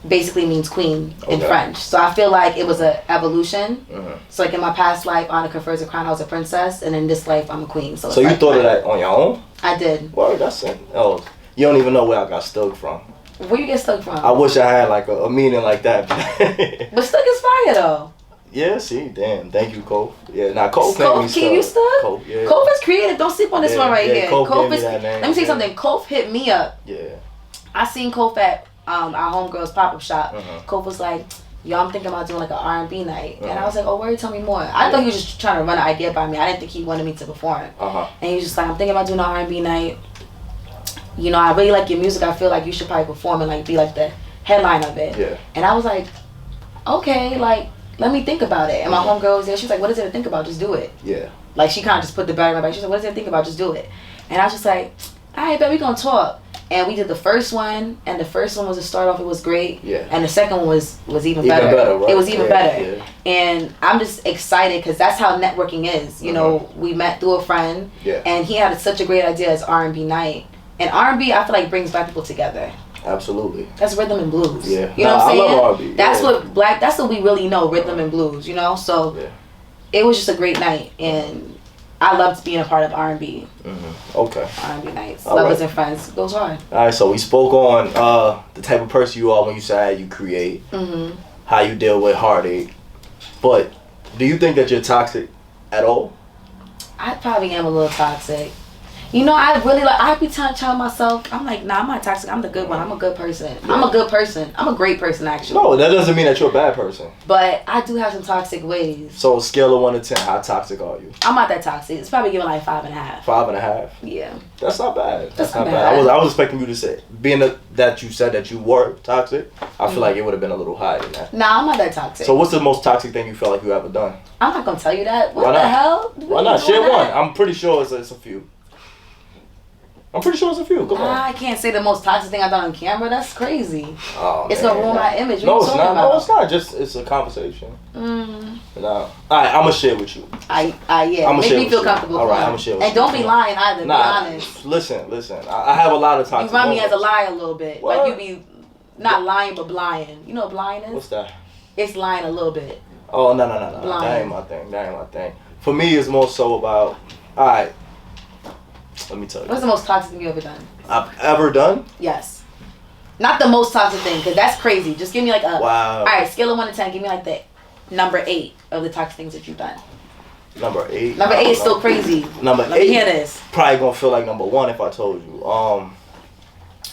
basically means queen in French. So I feel like it was an evolution. So like in my past life, honor confers a crown, I was a princess, and in this life, I'm a queen. So you thought of that on your own? I did. Well, that's it. Oh, you don't even know where I got stuck from. Where you get stuck from? I wish I had like a meaning like that. But stuck is fire though. Yeah, see, damn. Thank you, Cole. Yeah, now Cole keep you stuck? Cole, yeah. Cole is creative. Don't sleep on this one right here. Cole is. Let me tell you something. Cole hit me up. Yeah. I seen Cole at our homegirls pop-up shop. Cole was like, yo, I'm thinking about doing like an R&B night. And I was like, oh, word, tell me more. I thought he was just trying to run an idea by me. I didn't think he wanted me to perform. And he was just like, I'm thinking about doing an R&B night. You know, I really like your music. I feel like you should probably perform and like be like the headline of it. Yeah. And I was like, okay, like, let me think about it. And my homegirl was there. She was like, what is it to think about? Just do it. Yeah. Like, she kind of just put the batter in my back. She was like, what is it to think about? Just do it. And I was just like, all right, bet we gonna talk. And we did the first one, and the first one was a start off. It was great. Yeah. And the second one was even better. Right? It was even better. Yeah. And I'm just excited because that's how networking is. You know, we met through a friend, and he had such a great idea as R&B night. And R&B, I feel like brings black people together. Absolutely. That's rhythm and blues. Yeah. You know what I'm saying? I love R&B. That's what we really know, rhythm and blues, you know? So it was just a great night, and I loved being a part of R&B. Okay. R&B nights. All Lovers right. and Friends. Goes hard. All right, so we spoke on the type of person you are when you say how you create, how you deal with heartache. But do you think that you're toxic at all? I probably am a little toxic. You know, I really I be telling myself, I'm like, nah, I'm not toxic. I'm the good one. I'm a good person. Yeah. I'm a good person. I'm a great person, actually. No, that doesn't mean that you're a bad person. But I do have some toxic ways. So, scale of 1 to 10, how toxic are you? I'm not that toxic. It's probably giving like 5.5. 5.5? Yeah. That's not bad. That's not not bad. bad. I was expecting you to say, that you said that you were toxic, I feel like it would have been a little higher than that. Nah, I'm not that toxic. So, what's the most toxic thing you feel like you ever done? I'm not going to tell you that. Why What not? the hell? Why not? Share one. I'm pretty sure it's a few. I'm pretty sure it's a few. Come on. I can't say the most toxic thing I've done on camera. That's crazy. Oh, it's man. gonna ruin my image. No, What it's you not. talking No, about? it's not. Just it's a conversation. No. All right, I'm gonna share with you. Yeah. I'ma Make share me with feel you. comfortable. All right, I'ma share with and you. don't be lying either. Be honest. Listen. I have a lot of toxic. You remind me as a moments. liar a little bit. What? Like you be not lying but lying. You know what lying is? What's that? It's lying a little bit. Oh no. Blind. That ain't my thing. For me, it's more so about. All right. Let me tell you. What's the most toxic thing you ever done? I've ever done? Yes. Not the most toxic thing, because that's crazy. Just give me like a. Wow. All right, scale of 1 to 10. Give me like the number 8 of the toxic things that you've done. Number 8. Number 8 is still crazy. Number Let 8. me hear this. Probably gonna feel like number 1 if I told you.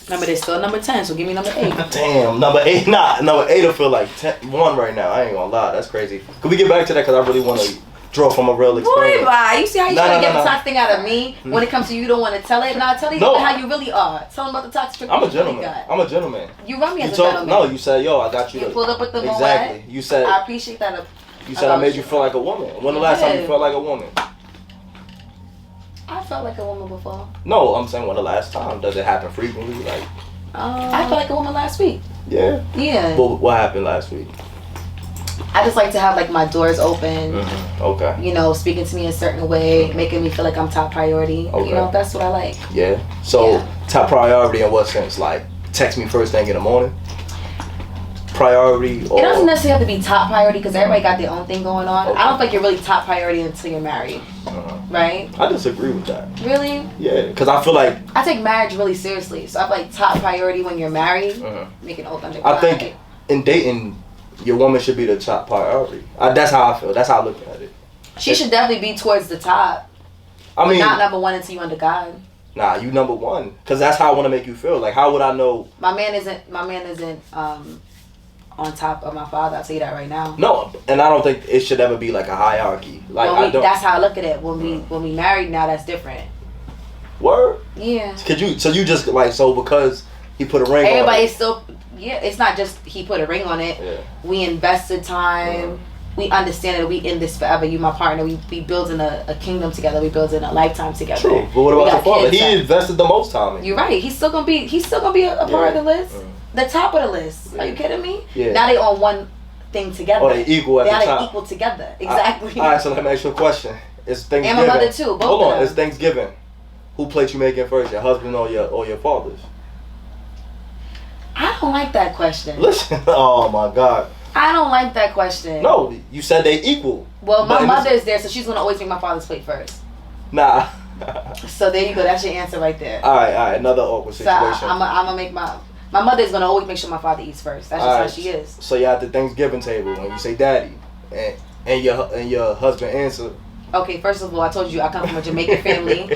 Number is still number 10, so give me number 8. Damn, number 8. Nah, number 8 will feel like 1 right now. I ain't gonna lie, that's crazy. Can we get back to that? Cause I really want to draw from a real experience. Boy, bye. You see how you try to get the no. toxic thing out of me? When it comes to you don't want to tell it. Nah, tell these people how you really are. Tell them about the toxic I'm a you really gentleman. got. I'm a gentleman. You run me as a told, gentleman. No, you said, yo, I got you. You pulled up with the exactly. Moet. You said. I appreciate that. You said I made you feel like a woman. When the last time you felt like a woman? I felt like a woman before. No, I'm saying when the last time. Does it happen frequently? Like. I felt like a woman last week. Yeah. Yeah. But what happened last week? I just like to have like my doors open. Okay. You know, speaking to me a certain way, making me feel like I'm top priority. Okay. You know, that's what I like. Yeah. So top priority in what sense? Like text me first thing in the morning. Priority. Or... It doesn't necessarily have to be top priority because everybody got their own thing going on. Okay. I don't think you're really top priority until you're married. Right? I disagree with that. Really? Yeah, because I feel like I take marriage really seriously. So I feel like top priority when you're married, making open. I think in dating, your woman should be the top priority. That's how I feel. That's how I look at it. She should definitely be towards the top. I mean, not number 1 until you under God. Nah, you number 1. Because that's how I want to make you feel. Like, how would I know? My man isn't on top of my father. I'll tell you that right now. No, and I don't think it should ever be like a hierarchy. Like I don't. That's how I look at it. When we married now, that's different. Word. Yeah. So you just like because he put a ring. Everybody on it. still. Yeah, it's not just he put a ring on it. Yeah. We invested time. we understand that we in this forever. You my partner. We building a kingdom together. We building a lifetime together. True, but what We about got your father? kids, He right? invested the most time in you. You're right. He's still gonna be a part of the list. The top of the list. Are you kidding me? Yeah. Now they on one thing together. Oh, they equal at the Now they top. equal together. Exactly. All right, so let me ask you a question. It's Thanksgiving. And my mother too. Both Hold of on, them. it's Thanksgiving. Who plate you making first, your husband or your father's? I don't like that question. Listen, oh my God. I don't like that question. No, you said they equal. Well, my But mother is there, so she's gonna always make my father's plate first. Nah. So there you go. That's your answer right there. All right. Another awkward So situation. I'm gonna make my mother is gonna always make sure my father eats first. That's just All how right, she is. So you're at the Thanksgiving table when you say daddy, and your husband answer. Okay, first of all, I told you I come from a Jamaican family.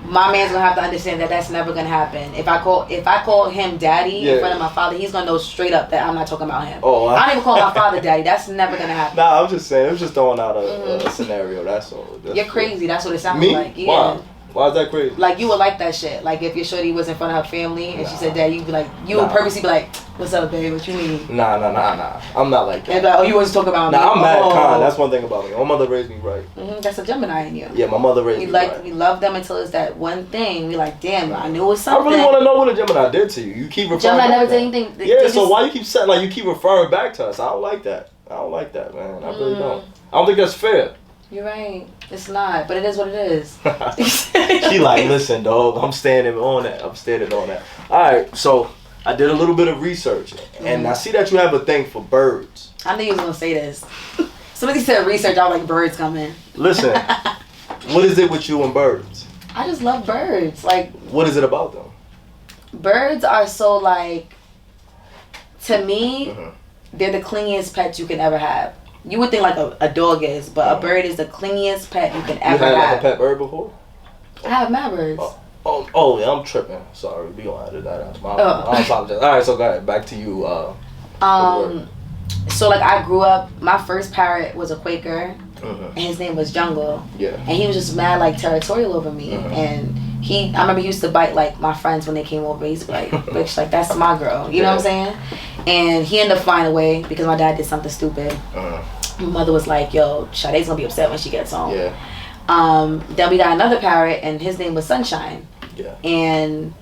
My man's gonna have to understand that that's never gonna happen. If I call him daddy in front of my father, he's gonna know straight up that I'm not talking about him. Oh, I don't even call my father daddy. That's never gonna happen. Nah, I'm just saying. I'm just throwing out a scenario. That's all. You're crazy. That's what it sounds Me? like. Yeah. Why? Why is that crazy? Like you would like that shit. Like if your shorty was in front of her family and she said daddy, you'd be like, you would purposely be like, what's up, babe? What you need? Nah. I'm not like that. And like, oh, you wasn't talking about me. Nah, I'm mad Oh. kind. That's one thing about me. My mother raised me right. That's a Gemini in you. Yeah, my mother raised me right. We love them until it's that one thing. We like, damn, I knew it was I something. really want to know what a Gemini did to you. You keep referring Gemini back never to did that. anything. Yeah, so why you keep saying like you keep referring back to us? I don't like that. I don't like that, man. I really don't. I don't think that's fair. You're right. It's not, but it is what it is. She like, listen, dog. I'm standing on that. All right, so I did a little bit of research, and I see that you have a thing for birds. I knew you was gonna say this. Somebody said research. I was like, birds coming. Listen, what is it with you and birds? I just love birds. Like, What is it about them? birds are so like, to me, they're the clingiest pets you can ever have. You would think like a dog is, but a bird is the clingiest pet you can ever You had have. like a pet bird before? I have mad birds. Oh, yeah, I'm tripping. Sorry, we gonna edit that out. Oh. I apologize. All right, so go ahead. Back to you. So like I grew up. My first parrot was a Quaker, and his name was Jungle. Yeah. And he was just mad like territorial over me, and I remember he used to bite like my friends when they came over. He used to be like, bitch, like that's my girl. You know what I'm saying? And he ended up flying away because my dad did something stupid. My mother was like, yo, Sade's gonna be upset when she gets home. Yeah. Then we got another parrot, and his name was Sunshine. Yeah. And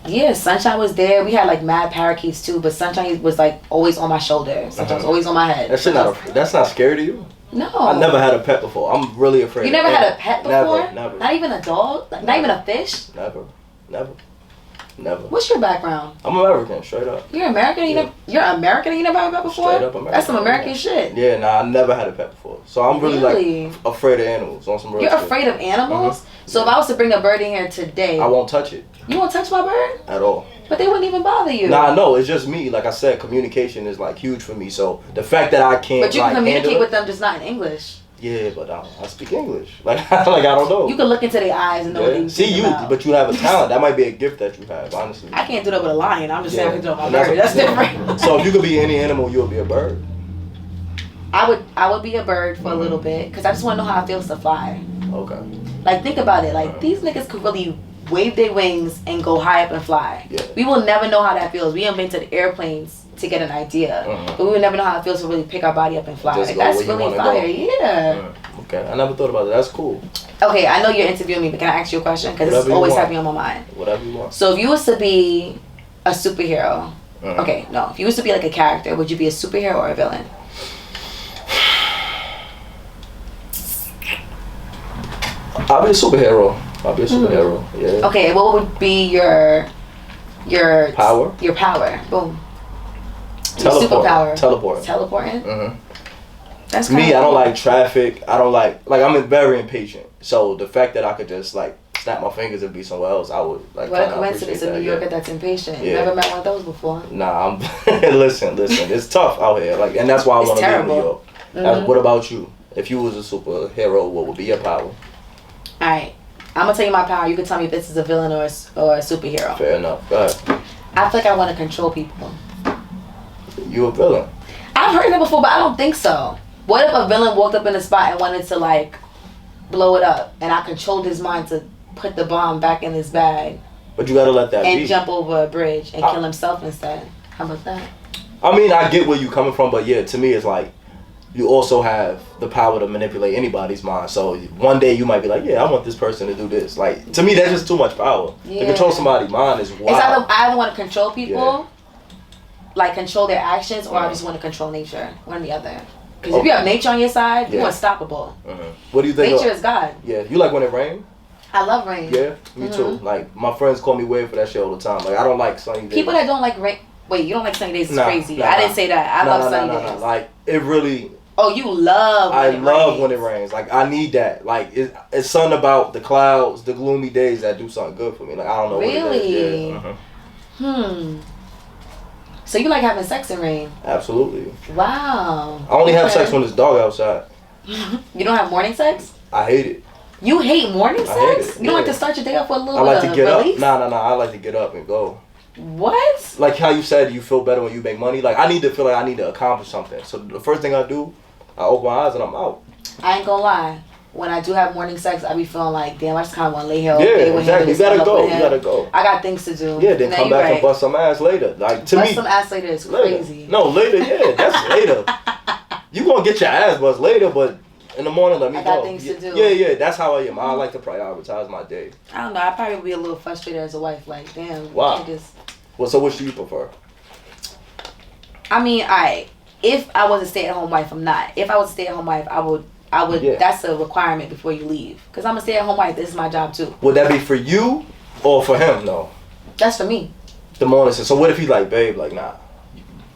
yeah, Sunshine was there. We had like mad parakeets too, but Sunshine was like always on my shoulder. Sunshine was always on my head. That's not scary to you? No. I never had a pet before. I'm really afraid. You never had a pet before? Never. Not even a dog? Like, not even a fish? Never. What's your background? I'm American, straight up. You're American? You're American and you never had a pet before? Straight up American. That's some American shit. Yeah, nah, I never had a pet before. So I'm really? like afraid of animals on some real You're shit. afraid of animals? So if I was to bring a bird in here today, I won't touch it. You won't touch my bird? At all. But they wouldn't even bother you. Nah, no, it's just me. Like I said, communication is like huge for me. So the fact that I can't But you can like, communicate handle with them, just not in English. Yeah, but I speak English. Like I don't know. You can look into their eyes and know what they see you, about. but you have a talent. That might be a gift that you have, honestly. I can't do that with a lion. I'm just saying I can do it with my And bird. That's different. So if you could be any animal, you would be a bird. I would be a bird for a little bit because I just want to know how it feels to fly. Okay. Like think about it. Like these niggas could really wave their wings and go high up and fly. Yeah. We will never know how that feels. We invented airplanes to get an idea, but we will never know how it feels to really pick our body up and fly. Just Like, go that's where you really wanna fire. go. Yeah. Okay, I never thought about that. That's cool. Okay, I know you're interviewing me, but can I ask you a question? Because this Whatever you always want. have me on my mind. Whatever you want. So if you was to be a superhero, okay, no, if you was to be like a character, would you be a superhero or a villain? I'll be a superhero. Yeah. Okay, what would be your Power? Your power. Boom. Your superpower. Teleporting. That's Me, kinda I don't cool. like traffic. I don't like I'm very impatient. So the fact that I could just like snap my fingers and be somewhere else, I would like. What a kinda coincidence, appreciate a New that, Yorker that's impatient. Yeah. Never met one of those before. Nah, I'm listen. It's tough out here. Like, and that's why I It's want to be in terrible. New York. What about you? If you was a superhero, what would be your power? Alright. I'm gonna tell you my power. You can tell me if this is a villain or a superhero. Fair enough. Go ahead. I feel like I want to control people. You a villain. I've heard that before, but I don't think so. What if a villain walked up in a spot and wanted to like blow it up, and I controlled his mind to put the bomb back in his bag But you gotta let that and be. jump over a bridge and kill himself instead? How about that? I mean, I get where you coming from, but yeah, to me, it's like you also have the power to manipulate anybody's mind. So one day you might be like, yeah, I want this person to do this. Like, to me, that's just too much power. To control somebody's mind is wild. It's either I want to control people, like control their actions, or I just want to control nature. One or the other. Because if you have nature on your side, you're unstoppable. What do you think? Nature is God. Yeah, you like when it rains? I love rain. Yeah, me too. Like, my friends call me weird for that shit all the time. Like, I don't like sunny days. People that don't like rain. Wait, you don't like sunny days is crazy. I didn't say that. I love sunny days. Like, it really... Oh, you love when it rains. I love when it rains. Like, I need that. Like, it's something about the clouds, the gloomy days that do something good for me. Like, I don't know what it is. Yeah. So you like having sex in rain? Absolutely. Wow. I only have sex when it's dark outside. You don't have morning sex? I hate it. You hate morning sex? Hate it. You don't like to start your day off with a little bit of relief? I like to get up. Nah. I like to get up and go. What? Like how you said you feel better when you make money. Like, I need to feel like I need to accomplish something. So the first thing I do, I open my eyes and I'm out. I ain't gonna lie. When I do have morning sex, I be feeling like, damn, I just kind of want to lay here. Yeah, exactly. You gotta go. You gotta go. I got things to do. Yeah, then come back and bust some ass later. Like, to me, bust some ass later is crazy. No, later. Yeah, that's later. You gonna get your ass bust later, but in the morning, let me go. I got things to do. Yeah. That's how I am. I like to prioritize my day. I don't know. I probably would be a little frustrated as a wife. Like, damn. Wow. Well, so what do you prefer? I mean, if I was a stay-at-home wife, I'm not. If I was a stay-at-home wife, I would. That's a requirement before you leave. Because I'm a stay-at-home wife. This is my job too. Would that be for you or for him? No. That's for me. The morning. So what if he's like, babe, like, nah,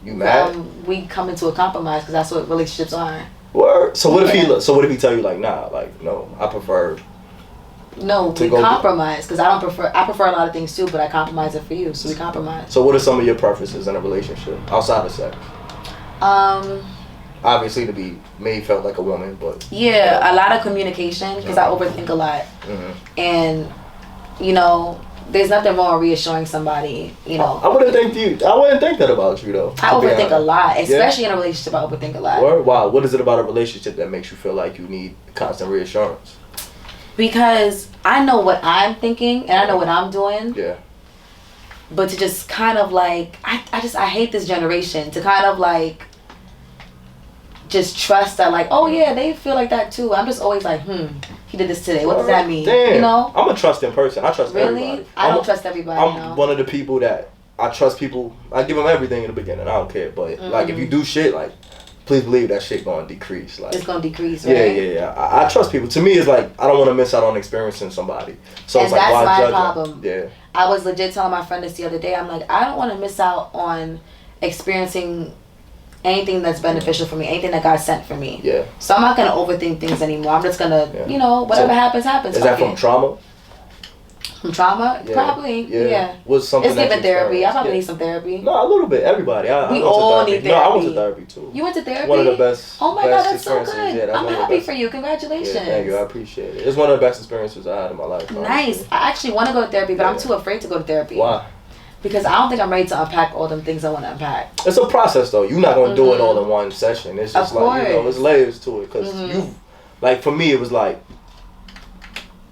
you mad? We come into a compromise because that's what relationships are. Word. So what if he? So what if he tell you like, nah, like, no, I prefer. No, we compromise because I prefer a lot of things too, but I compromise it for you, so we compromise. So what are some of your preferences in a relationship outside of sex? Obviously to be made felt like a woman, but a lot of communication because I overthink a lot, and there's nothing wrong with reassuring somebody. I wouldn't think that about you though. I overthink a lot, especially in a relationship. I overthink a lot. Wow, what is it about a relationship that makes you feel like you need constant reassurance? Because I know what I'm thinking and I know what I'm doing. Yeah. But to just kind of like, I hate this generation to kind of like just trust that like, oh yeah, they feel like that too. I'm just always like, he did this today. What does that mean? Damn. I'm a trusting person. I trust everybody. I don't trust everybody. I'm one of the people that I trust people. I give them everything in the beginning. I don't care. But like if you do shit, like, please believe that shit gonna decrease. Like, it's gonna decrease, right? Yeah. I trust people. To me, it's like I don't want to miss out on experiencing somebody. So and it's like, that's why my judge problem. them? Yeah. I was legit telling my friend this the other day. I'm like, I don't want to miss out on experiencing anything that's beneficial for me, anything that God sent for me. Yeah. So I'm not gonna overthink things anymore. I'm just gonna, whatever happens. Is that from trauma? From trauma? Yeah. Probably. Yeah. Was something it's giving therapy. I probably need some therapy. No, a little bit. Everybody. We all need therapy. No, I went to therapy too. You went to therapy? One of the best. Oh my God, that's so good. Yeah, I'm happy for you. Congratulations. Yeah, thank you. I appreciate it. It's one of the best experiences I had in my life. Nice. I actually want to go to therapy, but I'm too afraid to go to therapy. Why? Because I don't think I'm ready to unpack all them things I want to unpack. It's a process though. You're not gonna do it all in one session. It's just like, there's layers to it. Cause like for me, it was like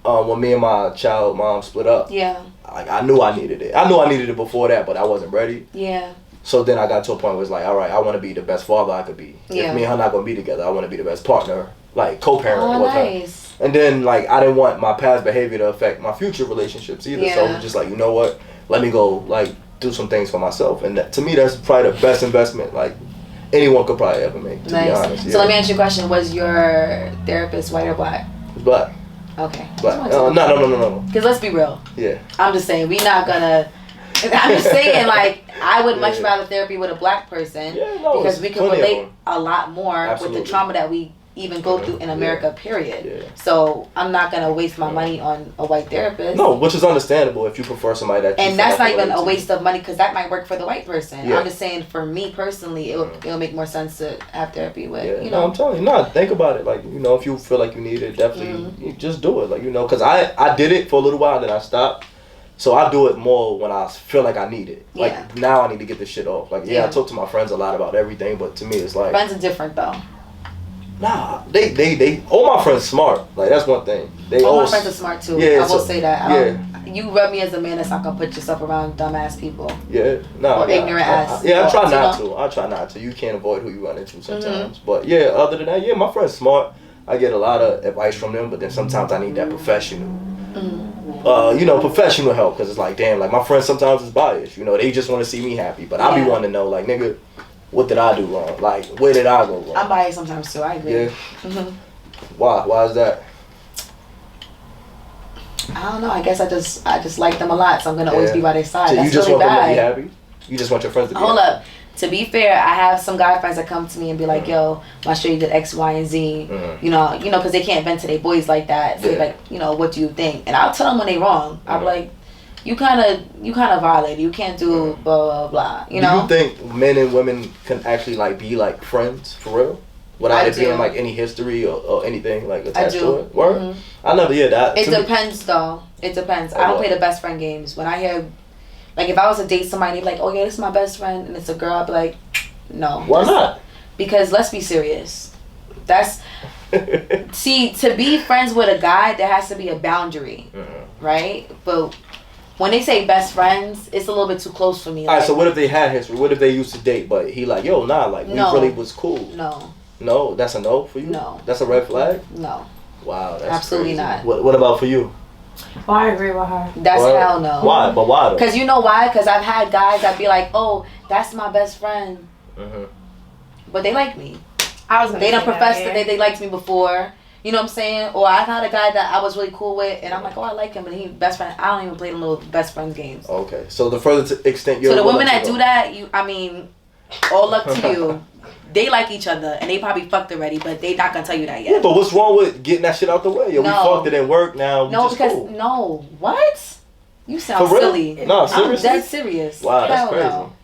when me and my child mom split up. Yeah. Like I knew I needed it. I knew I needed it before that, but I wasn't ready. Yeah. So then I got to a point where it's like, all right, I want to be the best father I could be. Yeah. If me and her not gonna be together, I want to be the best partner, like co-parent with her. And then like I didn't want my past behavior to affect my future relationships either. So it was just like, you know what? Let me go like do some things for myself. And to me, that's probably the best investment like anyone could probably ever make. To be honest. So let me ask you a question: was your therapist white or black? It's black. Okay. Black. No. Because let's be real. Yeah. I'm just saying, we're not gonna. I'm just saying, like, I would much rather therapy with a black person because we can relate a lot more with the trauma that we even go through in America, period. Yeah. So I'm not gonna waste my money on a white therapist. No, which is understandable if you prefer somebody that. And that's not even a waste of money because that might work for the white person. Yeah. I'm just saying, for me personally, it'll make more sense to have therapy with. Yeah. No, I'm telling you, no. Think about it. Like, if you feel like you need it, definitely you just do it. Like, because I did it for a little while, then I stopped. So I do it more when I feel like I need it. Like now I need to get this shit off. Like I talk to my friends a lot about everything, but to me it's like friends are different though. Nah, they all my friends smart. Like that's one thing. All my friends are smart too. Yeah, I will say that. you rub me as a man that's not gonna put yourself around dumbass people. Yeah, no, Or ignorant ass. Yeah, I try not you know? to. I try not to. You can't avoid who you run into sometimes. But yeah, other than that, yeah, my friend's smart. I get a lot of advice from them, but then sometimes I need that professional. Professional help, because it's like, damn, like my friends sometimes is biased. You know, they just want to see me happy, but I be wanting to know, like, nigga, what did I do wrong? Like, where did I go wrong? I'm biased sometimes too. I agree. Yeah. Why? Why is that? I don't know. I guess I just like them a lot, so I'm gonna always be by their side. So That's you just really want them to bad. be happy? You just want your friends to be Hold happy? up. To be fair, I have some guy friends that come to me and be like, "Yo, my sure you did X, Y, and Z." You know, because they can't vent to their boys like that. So they're like, what do you think? And I'll tell them when they wrong. I'll be like, you kind of violated. You can't do blah blah blah. You know? Do you think men and women can actually like be like friends for real? Without it being like any history or anything like attached to it? Word? I never hear that. It depends though. It depends. I don't play the best friend games. When I hear, like, if I was to date somebody, they'd be like, oh yeah, this is my best friend, and it's a girl, I'd be like, no. Why not? Because let's be serious. See, to be friends with a guy, there has to be a boundary, right? But when they say best friends, it's a little bit too close for me. Alright, so what if they had history? What if they used to date, but he like, yo, nah, like, we really was cool? No, that's a no for you? No. That's a red flag? No. Wow, that's absolutely crazy. not. What about for you? Oh, I agree with her. That's hell no. Why? But why though? Because you know why? Because I've had guys that be like, oh, that's my best friend. But they like me. They done professed that they liked me before. You know what I'm saying? Or I've had a guy that I was really cool with, and I'm like, oh, I like him, but he best friend. I don't even play them little best friends games. Okay, so the further extent you're... So the women that do that, all luck to you. They like each other, and they probably fucked already, but they not gonna tell you that yet. Yeah, but what's wrong with getting that shit out the way? Yo, we fucked, it didn't work, now we just cool. No, what? You sound for real? silly. No, seriously? I'm dead serious. Wow, that's Hell crazy. no.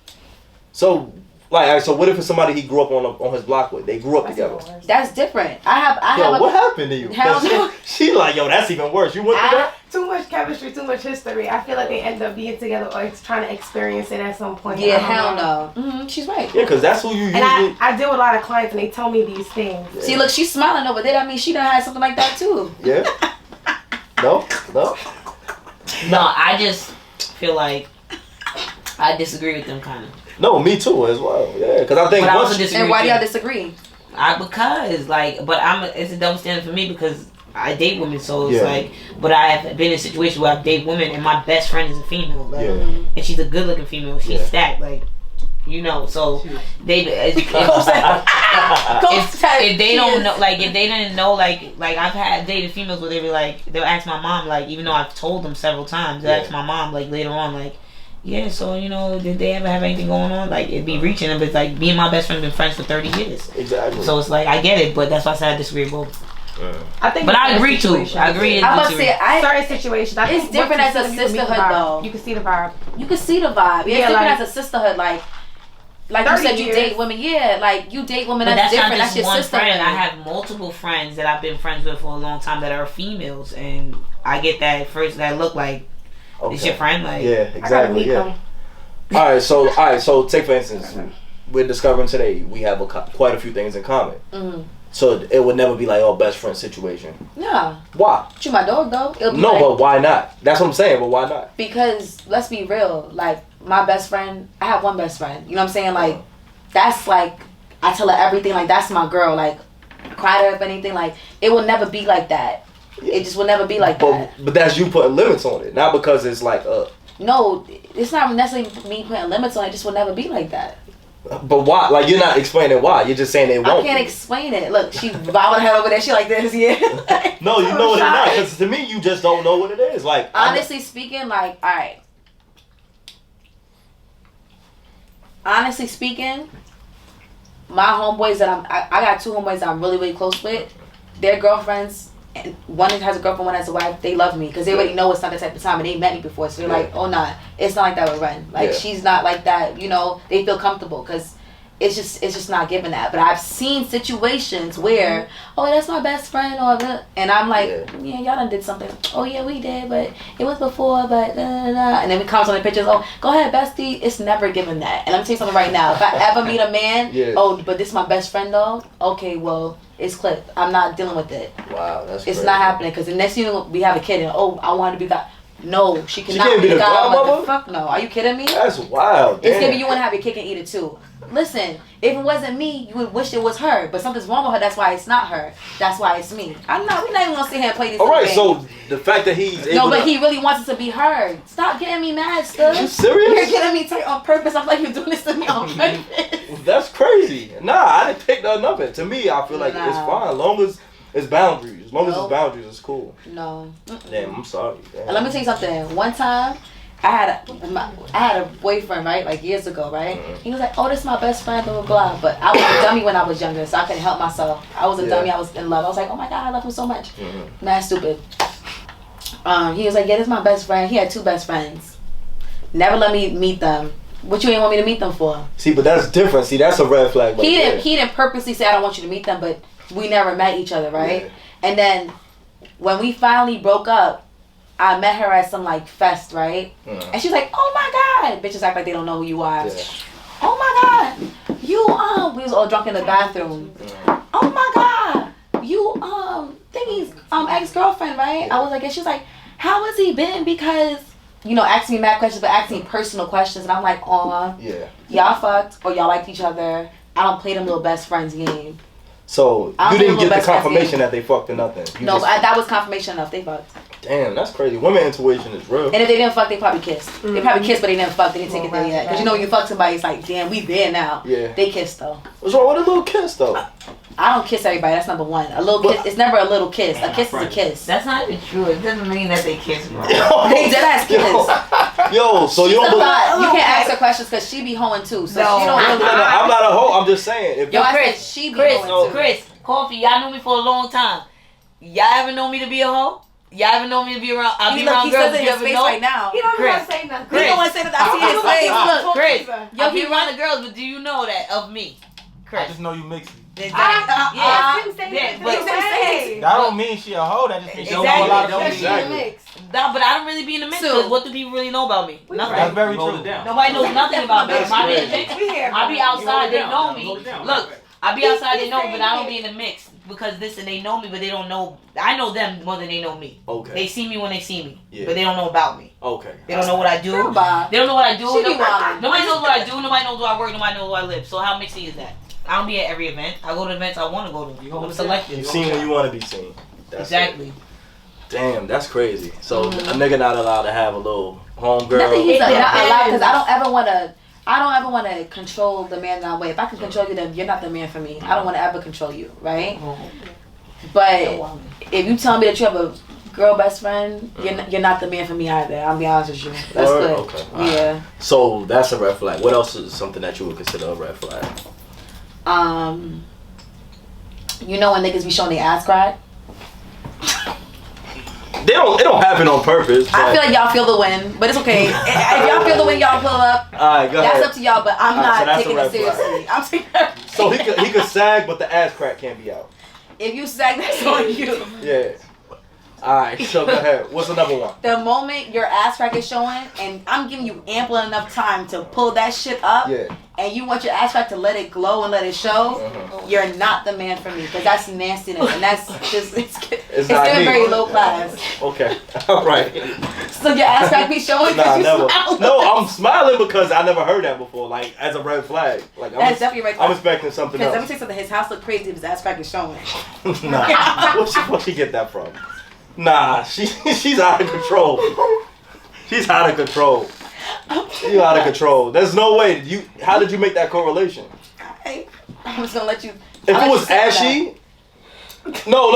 So, like, all right, so what if it's somebody he grew up on his block with? They grew up together. That's different. I have. What happened to you? Hell no. She like, yo, that's even worse. You went through that? Too much chemistry, too much history. I feel like they end up being together or trying to experience it at some point. Yeah, hell no. She's right. Yeah, because that's who you usually... And I deal with a lot of clients and they tell me these things. Yeah. See, look, she's smiling over there. That means she done had something like that too. Yeah? No? No, I just feel like I disagree with them kind of. No, me too as well. Yeah, because I think... But I also disagree. And why do y'all disagree? It's a double standard for me because I date women, so it's like, but I have been in a situation where I date women and my best friend is a female, like, and she's a good looking female. She's stacked, like, so they if they don't know, like, if they didn't know, like I've had dated females where they be like, they'll ask my mom, like, even though I've told them several times, they'll ask my mom, like, later on, like, yeah, so, did they ever have anything going on? Like, it'd be reaching them, but it's like, me and my best friend been friends for 30 years. Exactly. So it's like, I get it, but that's why I said I disagree with both. I think, but I agree too. I agree. I'm about to say, certain situations. I it's different as a sisterhood, though. You can see the vibe. You can see the vibe. Yeah, it's different as a sisterhood. Like you said, you date women. Yeah, like you date women. That's different. That's your sisterhood. Friend. I have multiple friends that I've been friends with for a long time that are females, and I get that first. That look like it's your friend. Like, yeah, exactly. Yeah. All right. So take for instance, we're discovering today we have quite a few things in common. So it would never be like, oh, best friend situation. Nah. Why? You my dog though. But why not? That's what I'm saying. But why not? Because let's be real. Like my best friend, I have one best friend. You know what I'm saying? Like that's like I tell her everything. Like that's my girl. Like cry to her if anything. Like it will never be like that. It just will never be like that. But that's you putting limits on it, not because it's like No, it's not necessarily me putting limits on it. It just will never be like that. But why? Like you're not explaining why. You're just saying it won't. I can't explain it. Look, she bobbing her head over there. She like this, yeah. No, you know what it's not. Because to me, you just don't know what it is. Like honestly speaking, like all right. Honestly speaking, my homeboys that I got two homeboys that I'm really really close with. Their girlfriends, and one has a girlfriend, one has a wife. They love me because they already know it's not the type of time, and they met me before, so they're like, oh nah, it's not like that with Reine. Like she's not like that. They feel comfortable because it's just not given that. But I've seen situations where, oh, that's my best friend, and I'm like, yeah, y'all done did something. Oh yeah, we did, but it was before, but and then we comment on the pictures. Oh, go ahead, bestie. It's never given that. And let me tell you something right now. If I ever meet a man, oh, but this is my best friend though. Okay, well. It's clipped. I'm not dealing with it. Wow, that's it's crazy. Not happening because the next thing we have a kid and I wanted to be that. No, she cannot can't be the godmother. godmother? Fuck no. Are you kidding me? That's wild. It's Damn. gonna be you want to have your cake and eat it too. Listen, if it wasn't me, you would wish it was her. But something's wrong with her. That's why it's not her. That's why it's me. I'm not. We're not even gonna sit here and play this. All right, game. so the fact that he's able No, but to, he really wants it to be her. Stop getting me mad, stuff. You serious? You're getting me tight on purpose. I'm like you're doing this to me on purpose. That's crazy. Nah, I didn't take nothing of it. To me, I feel like it's Nah. fine. As long as it's boundaries. As long as Nope. it's boundaries, it's cool. No. Damn, I'm sorry. Damn. And let me tell you something. One time, I had a boyfriend, right, like years ago, right? He was like, "Oh, this is my best friend," blah blah blah. But I was a dummy when I was younger, so I couldn't help myself. I was a Yeah. dummy. I was in love. I was like, "Oh my god, I love him so much." Mhm. Mad stupid. He was like, "Yeah, this is my best friend." He had two best friends. Never let me meet them. What you ain't want me to meet them for? See, but that's different. See, that's a red flag. Right He there. didn't. He didn't purposely say I don't want you to meet them, but we never met each other, right? And then when we finally broke up, I met her at some like fest, right? And she's like, "Oh my god!" Bitches act like they don't know who you are. Yeah. "Oh my god, you we was all drunk in the bathroom. Oh my god, you think he's ex-girlfriend, right?" I was like, and she's like, "How has he been?" Because asking me mad questions, but asking me personal questions, and I'm like, "Aw, Yeah. y'all fucked or y'all liked each other. I don't play them little best friends game." So I you don't didn't feel get the best friends confirmation game. that they fucked or nothing. You No, just- but that was confirmation enough. They fucked. damn, that's crazy. Women intuition is real. And if they didn't fuck, they probably kissed. They probably kissed, but they didn't fuck. They didn't take it there yet. Because when you fuck somebody, it's like, damn, we there now. Yeah. They kissed though. What's wrong with a little kiss though? I don't kiss everybody. That's number one. A little kiss. It's never a little kiss. A kiss is a kiss. That's not even true. It doesn't mean that they kiss, bro. They dead ass kiss. Yo, so you She's don't a believe? thot. You can't ask her questions because she be hoeing too. So No. she don't No, really. no, no, I'm not a hoe. I'm just saying. If Yo, I Chris, said she be Chris, hoeing too. Chris, Coffee, y'all knew me for a long time. Y'all ever know me to be a hoe? Y'all ever know me to be around? I be Look, around he girls. says it in You his ever face know? right now. He don't Chris. want to say nothing. He don't want to say that. I see his face. Look. Chris, Yo, I be he around the girls, but do you know that of me, I Chris? just know you mixy. Exactly. Yeah, Yeah. him saying Yeah, that. but- He said That don't mean she a hoe. That just means she don't know a Exactly. lot of Don't things. be- Exactly. Nah, but I don't really be in the mix. So- Cause what do people really know about me? Nothing. That's very Roll true. it down. Nobody knows nothing about me. If I be in the mix, We here. I be outside. They know me. Hold it down. Look, I be outside. They know me, He's but I don't saying be in the mix because this and they know me, but they don't know. I know them more than they know me. Okay. They see me when they see me, Yeah. but they don't know about me. Okay. They don't know what I do. Girl, bye. They don't know what I do. She be Nobody, wildin'. nobody knows what I do. Nobody knows where I work. Nobody knows where I live. So how mixy is that? I don't be at every event. I go to events I want to go to. You hold I'm it down. selective. You seen when you want to be seen. That's Exactly. it. Damn, that's crazy. So a nigga not allowed to have a little homegirl. Nothing he's not allowed because depends. I don't ever want to control the man that way. If I can control you, then you're not the man for me. I don't want to ever control you, right? But if you tell me that you have a girl best friend, you're not the man for me either. I'll be honest with you. That's Word? good. Okay. Alright. Yeah. So that's a red flag. What else is something that you would consider a red flag? When niggas be showing their ass crack. It don't happen on purpose. I feel like y'all feel the wind, but it's okay. If y'all feel the wind, y'all pull up. Alright, go That's ahead. up to y'all, but I'm Alright, so not that's a taking it red flag. seriously. I'm taking. So he could sag, but the ass crack can't be out. If you sag, that's on you. Yeah. Alright, so go ahead. What's the number one? The moment your ass crack is showing, and I'm giving you ample enough time to pull that shit up, Yeah. and you want your ass crack to let it glow and let it show, Uh-huh. you're not the man for me, because that's nastiness, and that's just it's not getting me. very low class. Okay. Alright. So your ass crack be showing Nah, because you never. smile. No, I'm smiling because I never heard that before. Like as a red flag. Like That's definitely a red flag. I'm expecting something Because let me else. tell you something, his house look crazy if his ass crack is showing. Nah. Where'd she get that from? Nah, she's out of control. She's out of control. You out of control. There's no way. How did you make that correlation? I'm just gonna let you. If I'll it let was you sit with ashy, no.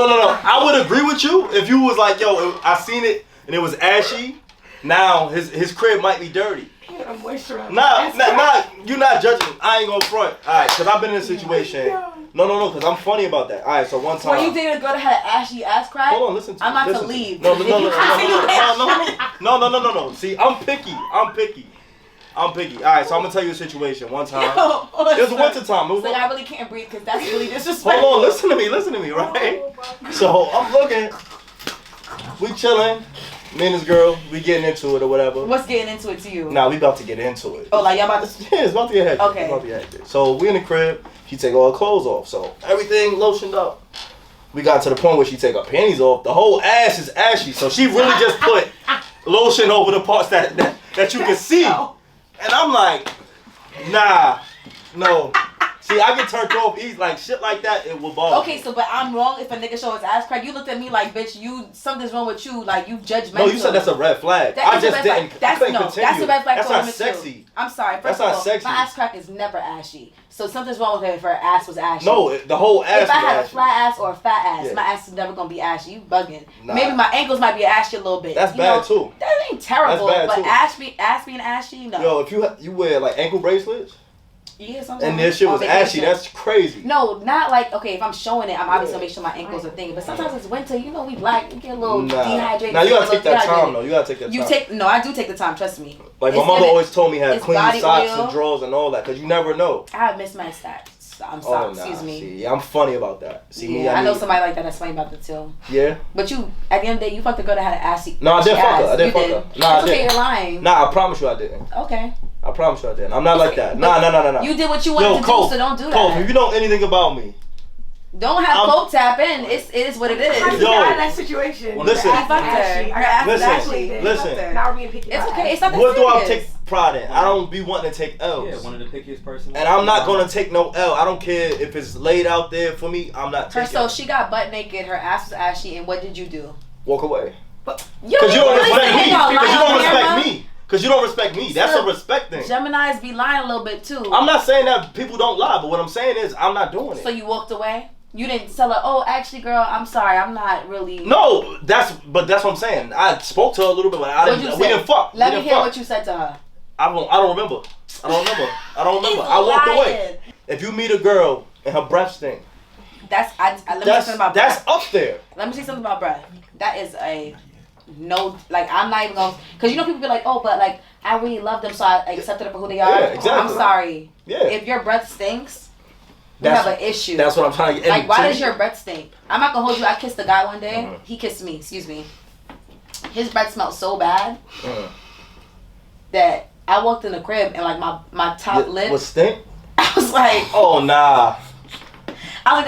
I would agree with you if you was like, yo, I seen it and it was ashy. Now his crib might be dirty. Nah, you not judging. I ain't gonna front. Alright, cause I've been in a situation. No, cause I'm funny about that. Alright, so one that. When you time. dated a girl that had an ashy ass crack, Hold on, listen to I'm me. about to Listen leave. No. If you No. See, I'm picky. Alright, so I'm gonna tell you a situation. One time. It was a winter time. It was Like I really can't breathe because that's really disrespectful. Hold on, listen to me, right? So I'm looking, we chilling, me and this girl, we getting into it or whatever. What's getting into it to you? Nah, we about to get into it. Oh, like y'all about to. Yeah, it's about to get hectic. Okay. It's about to get hectic. So we in the crib, she take all her clothes off, so everything lotioned up. We got to the point where she take her panties off. The whole ass is ashy, so she really just put lotion over the parts that you can see. And I'm like, nah, no. See, I get turned off easy, like shit like that. It will bother. Okay, so but I'm wrong if a nigga show his ass crack. You looked at me like, bitch, something's wrong with you. Like you judgmental. No, you said that's a red flag. That I is a just red didn't. flag. That's a red flag. That's for not women sexy. Too. I'm sorry. That's First of not all, sexy. my ass crack is never ashy. So something's wrong with her if her ass was ashy. No, the whole ass. If I had ashy. a flat ass or a fat ass, Yeah. my ass is never gonna be ashy. You bugging. Nah. Maybe my ankles might be ashy a little bit. That's bad too. That ain't terrible. That's bad but too. ass being ashy, no. Yo, if you wear like ankle bracelets Yeah, sometimes. and this shit was ashy, that's crazy. No, not like, okay, if I'm showing it, I'm obviously gonna make sure my ankles are thin. But sometimes it's winter, you know, we black, we get a little dehydrated. Now you gotta get a take that little time dehydrated. though. You gotta take that time. No, I do take the time, trust me. Like my It's mother gonna- always told me have it's clean body socks oil. and drawers and all that, cause you never know. I have mismatched socks. I'm Oh sorry, nah, excuse me. see, I'm funny about that. See me, Yeah, I know somebody like that that's funny about it too. Yeah. But you, at the end of the day, you fucked a girl that had an assy. No, I didn't fuck her. I didn't You fuck did. her. Nah, I It's okay, didn't. you're lying. Nah, I promise you I didn't. Okay. I promise you I didn't. I'm not like that. Nah. You did what you wanted to Cole, do, so don't do that. Cole, if you know anything about me, Don't have Coke tap in. It is what it is. How you Yo. got in that situation? Listen. Your ass Fucked her. ashy. Her ass Listen. ashy. Listen. Fucked her. Now we're being picky. It's about okay. ass. It's not that what do I serious. take pride in? I don't be wanting to take L's. Yeah, one of the pickiest person. And I'm not gonna take no L. I don't care if it's laid out there for me. I'm not Her, taking so it. she got butt naked. Her ass was ashy. And what did you do? Walk away. Yo, Cause you don't respect me. Cause Cause you don't respect me. Cause you don't respect me. That's a respect thing. Geminis be lying a little bit too. I'm not saying that people don't lie, but what I'm saying is I'm not doing it. So you walked away? You didn't tell her, oh, actually, girl, I'm sorry, I'm not really. No, that's what I'm saying. I spoke to her a little bit, but What'd you we say? didn't fuck. Let we me didn't hear fuck. what you said to her. I don't remember. I don't remember. He's I walked lying. away. If you meet a girl and her breath stink, Let me say something about breath. that's up there. Let me say something about breath. That is a no. Like I'm not even gonna, cause you know people be like, oh, but like I really love them, so I accepted them for who they are. Yeah, exactly. I'm sorry. Yeah. If your breath stinks, we That's- have an issue. That's what I'm trying to get. Like, why does your breath stink? I'm not gonna hold you. I kissed a guy one day. Mm-hmm. He kissed me. Excuse me. His breath smelled so bad Mm. that I walked in the crib and like my top lip. was stink? I was like, Oh nah. I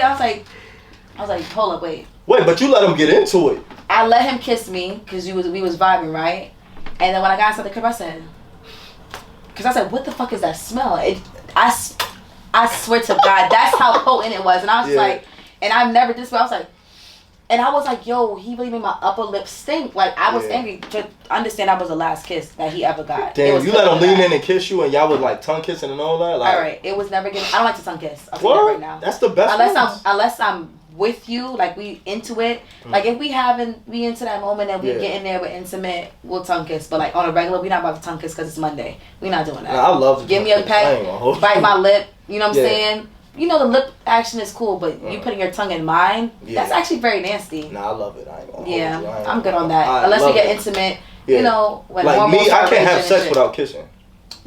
was like, hold up, wait. Wait, but you let him get into it. I let him kiss me because we was vibing, right? And then when I got inside the crib, I said, what the fuck is that smell? I swear to God, that's how potent it was. And I was Yeah. like, and I've never this way. I was like, yo, he really made my upper lip stink. Like I was Yeah. angry to understand that was the last kiss that he ever got. It Damn, was you let him because of lean that. in and kiss you, and y'all was like tongue kissing and all that. Like, All right, it was never getting. I don't like to tongue kiss. I'll tell you that What? right now. That's the best. Unless I'm with you, like we into it. Like if we into that moment and we Yeah. get in there, we're intimate, we'll tongue kiss. But like on a regular, we're not about to tongue kiss because it's Monday. We're not doing that. Nah, I love to Give me a tongue kiss. I ain't peck, gonna hold bite you. my lip. You know what I'm Yeah. saying? You know the lip action is cool, but you putting your tongue in mine, Yeah. that's actually very nasty. Nah, I love it. I ain't gonna Yeah, hold you. I ain't I'm good gonna- on that. I Unless we love get it. intimate, Yeah. you know, when Like hormones me, I start can't have raging sex and without kissing. shit.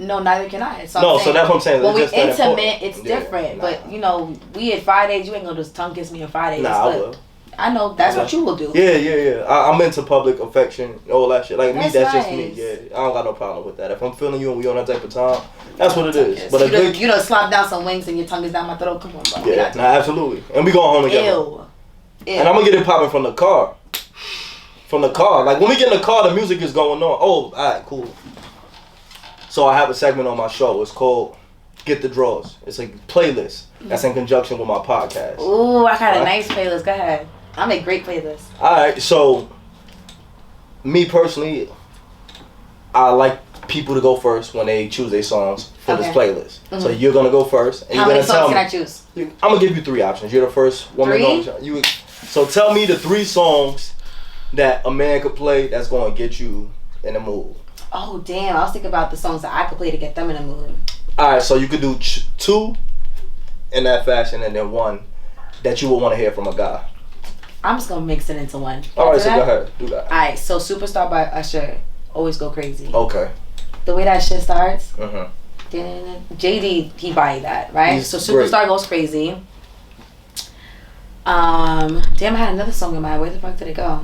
No, neither can I. So No, I'm so saying, that's what I'm saying. when It's we just that intimate, important. it's Yeah, different. nah. But you know, we at 5 days, you ain't gonna just tongue kiss me on 5 days. Nah, I but will. I know that's what you will do. Yeah. I'm into public affection, all that shit. Like That's me, that's just me. nice. Yeah, I don't got no problem with that. If I'm feeling you and we on that type of time, that's what it is. Yes. But a good, you done slop down some wings and your tongue is down my throat. Come on, bro. We yeah, not nah, absolutely. And we going home together. Ew. And I'm gonna get it popping from the car. From the car. Like when we get in the car, the music is going on. Oh, alright, cool. So I have a segment on my show. It's called Get the Draws. It's a playlist that's in conjunction with my podcast. Ooh, I got a Right. nice playlist. Go ahead. I make great playlists. Alright, so me personally, I like people to go first when they choose their songs for this Okay. playlist. So Mhm. you're gonna go first, and How you're many gonna tell songs me. can I choose? I'm gonna give you 3 options. You're the first woman. 3? So tell me the 3 songs that a man could play that's gonna get you in the mood. Oh, damn. I was thinking about the songs that I could play to get them in the mood. All right, so you could do 2 in that fashion, and then 1 that you would want to hear from a guy. I'm just going to mix it into one. All right, Do so that? go ahead, do that. Alright, so Superstar by Usher. Always Go Crazy. Okay. The way that shit starts. Mhm. JD, he buy that, right? He's So great. Superstar Goes Crazy. Damn, I had another song in mind. Where the fuck did it go?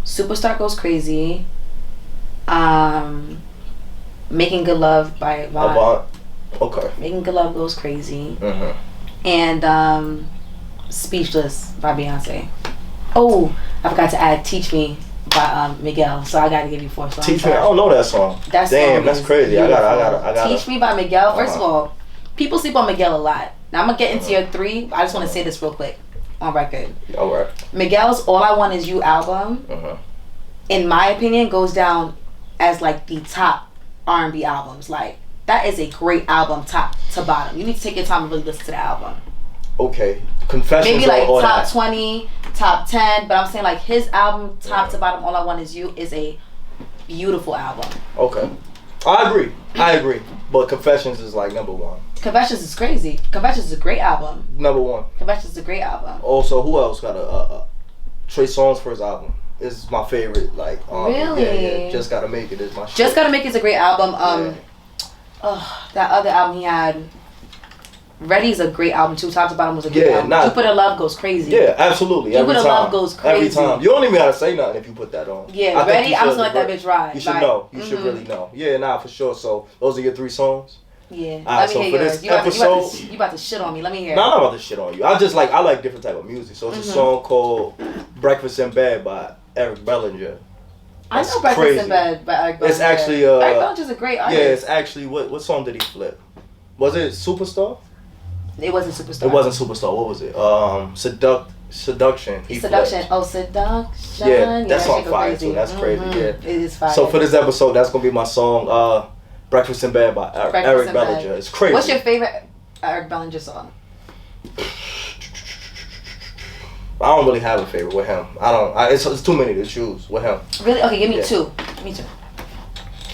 Superstar Goes Crazy. Making Good Love by Vaughn. Avant. Okay. Making Good Love Goes Crazy. Mhm. And Speechless by Beyonce. Oh, I forgot to add Teach Me by Miguel. So I gotta give you 4 songs. Teach me. I don't know that song. That Damn, song that's is crazy. I gotta. Teach Me by Miguel. First of Uh-huh. all, people sleep on Miguel a lot. Now I'm gonna get into your 3. I just want to say this real quick on record. All right. Miguel's All I Want Is You album, in my opinion, goes down as like the top R&B albums. Like that is a great album, top to bottom. You need to take your time and really listen to the album. Okay. Confessions. Maybe like or top that. 20, top 10, but I'm saying like his album, top to bottom, All I Want Is You, is a beautiful album. Okay. I agree. But Confessions is like number 1. Confessions is crazy. Confessions is a great album. Number 1. Confessions is a great album. Also, who else got a Trey Songz first album? Is my favorite. Like Really? Yeah. Just Gotta Make It is my shit. Just Gotta Make It's a great album. That other album he had, Ready's a great album too. Top to bottom was a great album. Jupiter Love goes crazy. Yeah, absolutely. Jupiter Love goes crazy. Every time. You don't even gotta say nothing if you put that on. Yeah, Ready, I'm just gonna let that bitch ride. You should know. You should really know. Yeah, nah, for sure. So those are your 3 songs? Yeah. Alright, Let me so hear for yours. this episode, You about to shit on me. Let me hear. No, I'm not about to shit on you. I like different type of music. So it's a song called Breakfast in Bed by Eric Bellinger. I know Breakfast in Bed by Eric Bellinger. It's actually Eric Bellinger's a great artist. Yeah, it's actually what song did he flip? Was it Superstar? It wasn't Superstar. It wasn't Superstar. What was it? Seduction. He Seduction. flipped. Oh, Seduction. Yeah, that's that on shit fire crazy. too. That's crazy. Yeah. It is fire. So for this episode, that's gonna be my song, "Breakfast in Bed" by Eric Bellinger. It's crazy. What's your favorite Eric Bellinger song? I don't really have a favorite with him. It's too many to choose with him. Really? Okay, give me 2. Me too.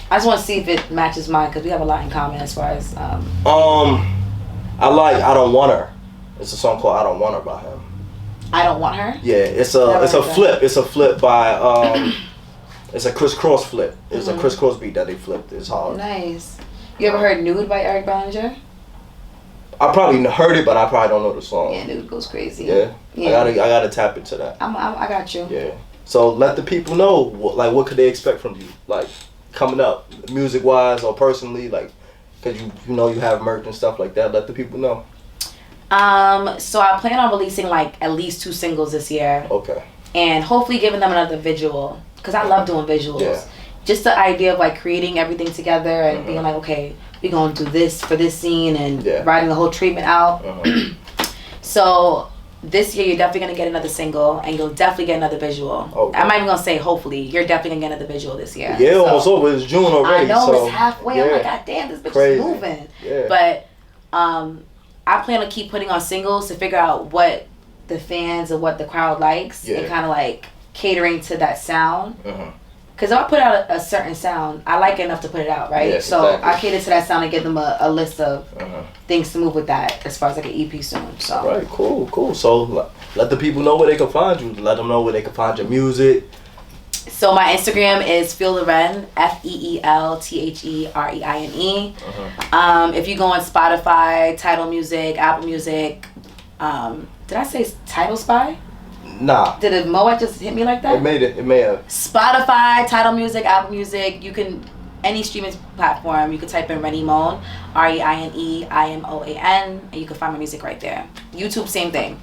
I just want to see if it matches mine because we have a lot in common as far as. I like "I Don't Want Her." It's a song called "I Don't Want Her" by him. I Don't Want Her. Yeah, it's a flip. It's a flip by it's a Criss Cross flip. It's a Criss Cross beat that they flipped. It's hard. Nice. You ever heard "Nude" by Eric Bellinger? I probably heard it, but I probably don't know the song. Yeah, "Nude" goes crazy. Yeah. I gotta tap into that. I got you. Yeah. So let the people know what could they expect from you, like coming up, music wise or personally, like, cause you know you have merch and stuff like that. Let the people know. So I plan on releasing like at least 2 singles this year. Okay. And hopefully giving them another visual, cause I love doing visuals. Yeah. Just the idea of like creating everything together and being like, okay, we're gonna do this for this scene and writing the whole treatment out. So this year you're definitely gonna get another single and you'll definitely get another visual. Okay. I'm not even gonna say hopefully. You're definitely gonna get another visual this year. Yeah, almost over. It's June already. I know, so, it's halfway. I'm like, God damn, this bitch Crazy. is moving. Yeah. But I plan to keep putting on singles to figure out what the fans and what the crowd likes and kind of like catering to that sound. Because if I put out a certain sound, I like it enough to put it out, right? Yes, so exactly. I cater to that sound and give them a list of things to move with that as far as like an EP soon. So Right, cool. So let the people know where they can find you. Let them know where they can find your music. So my Instagram is Feel the Reine, FeelTheReine. If you go on Spotify, Tidal Music, Apple Music, did I say Tidal Spy? Nah. Did it Moet just hit me like that? It may have. Spotify, Tidal Music, Apple Music, you can, any streaming platform, you can type in Reine Imoan, ReineImoan, and you can find my music right there. YouTube, same thing.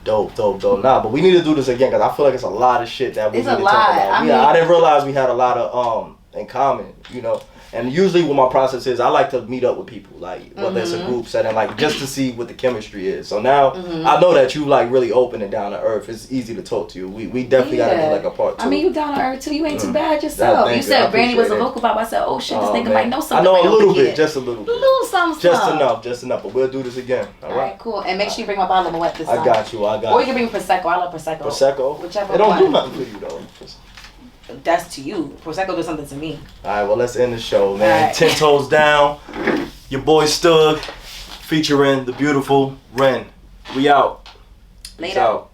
Dope. Nah, but we need to do this again because I feel like it's a lot of shit that we It's need a to lot. talk about. I mean- I didn't realize we had a lot of in common, you know. And usually what my process is, I like to meet up with people, like whether it's a group setting, like just to see what the chemistry is. So now I know that you like really open and down to earth. It's easy to talk to you. We definitely gotta do like a part 2. I mean, you down to earth too. You ain't too bad yourself. Thank You said I Brandy was a appreciate it. vocal pop. I said, oh shit, this nigga man. might know something. I know right a little over bit, here. just a little bit. Little something. Just enough. But we'll do this again. All All right. right, cool. And make sure you bring my bottle of Moet this time. I got you. Or you can bring Prosecco. I love Prosecco. Prosecco. Whichever It don't do one. nothing for you though. That's to you. Prosecco does something to me. All right, well, let's end the show, man. All right. 10 Toes Down. Your boy Stug featuring the beautiful Reine. We out. Peace Later. out.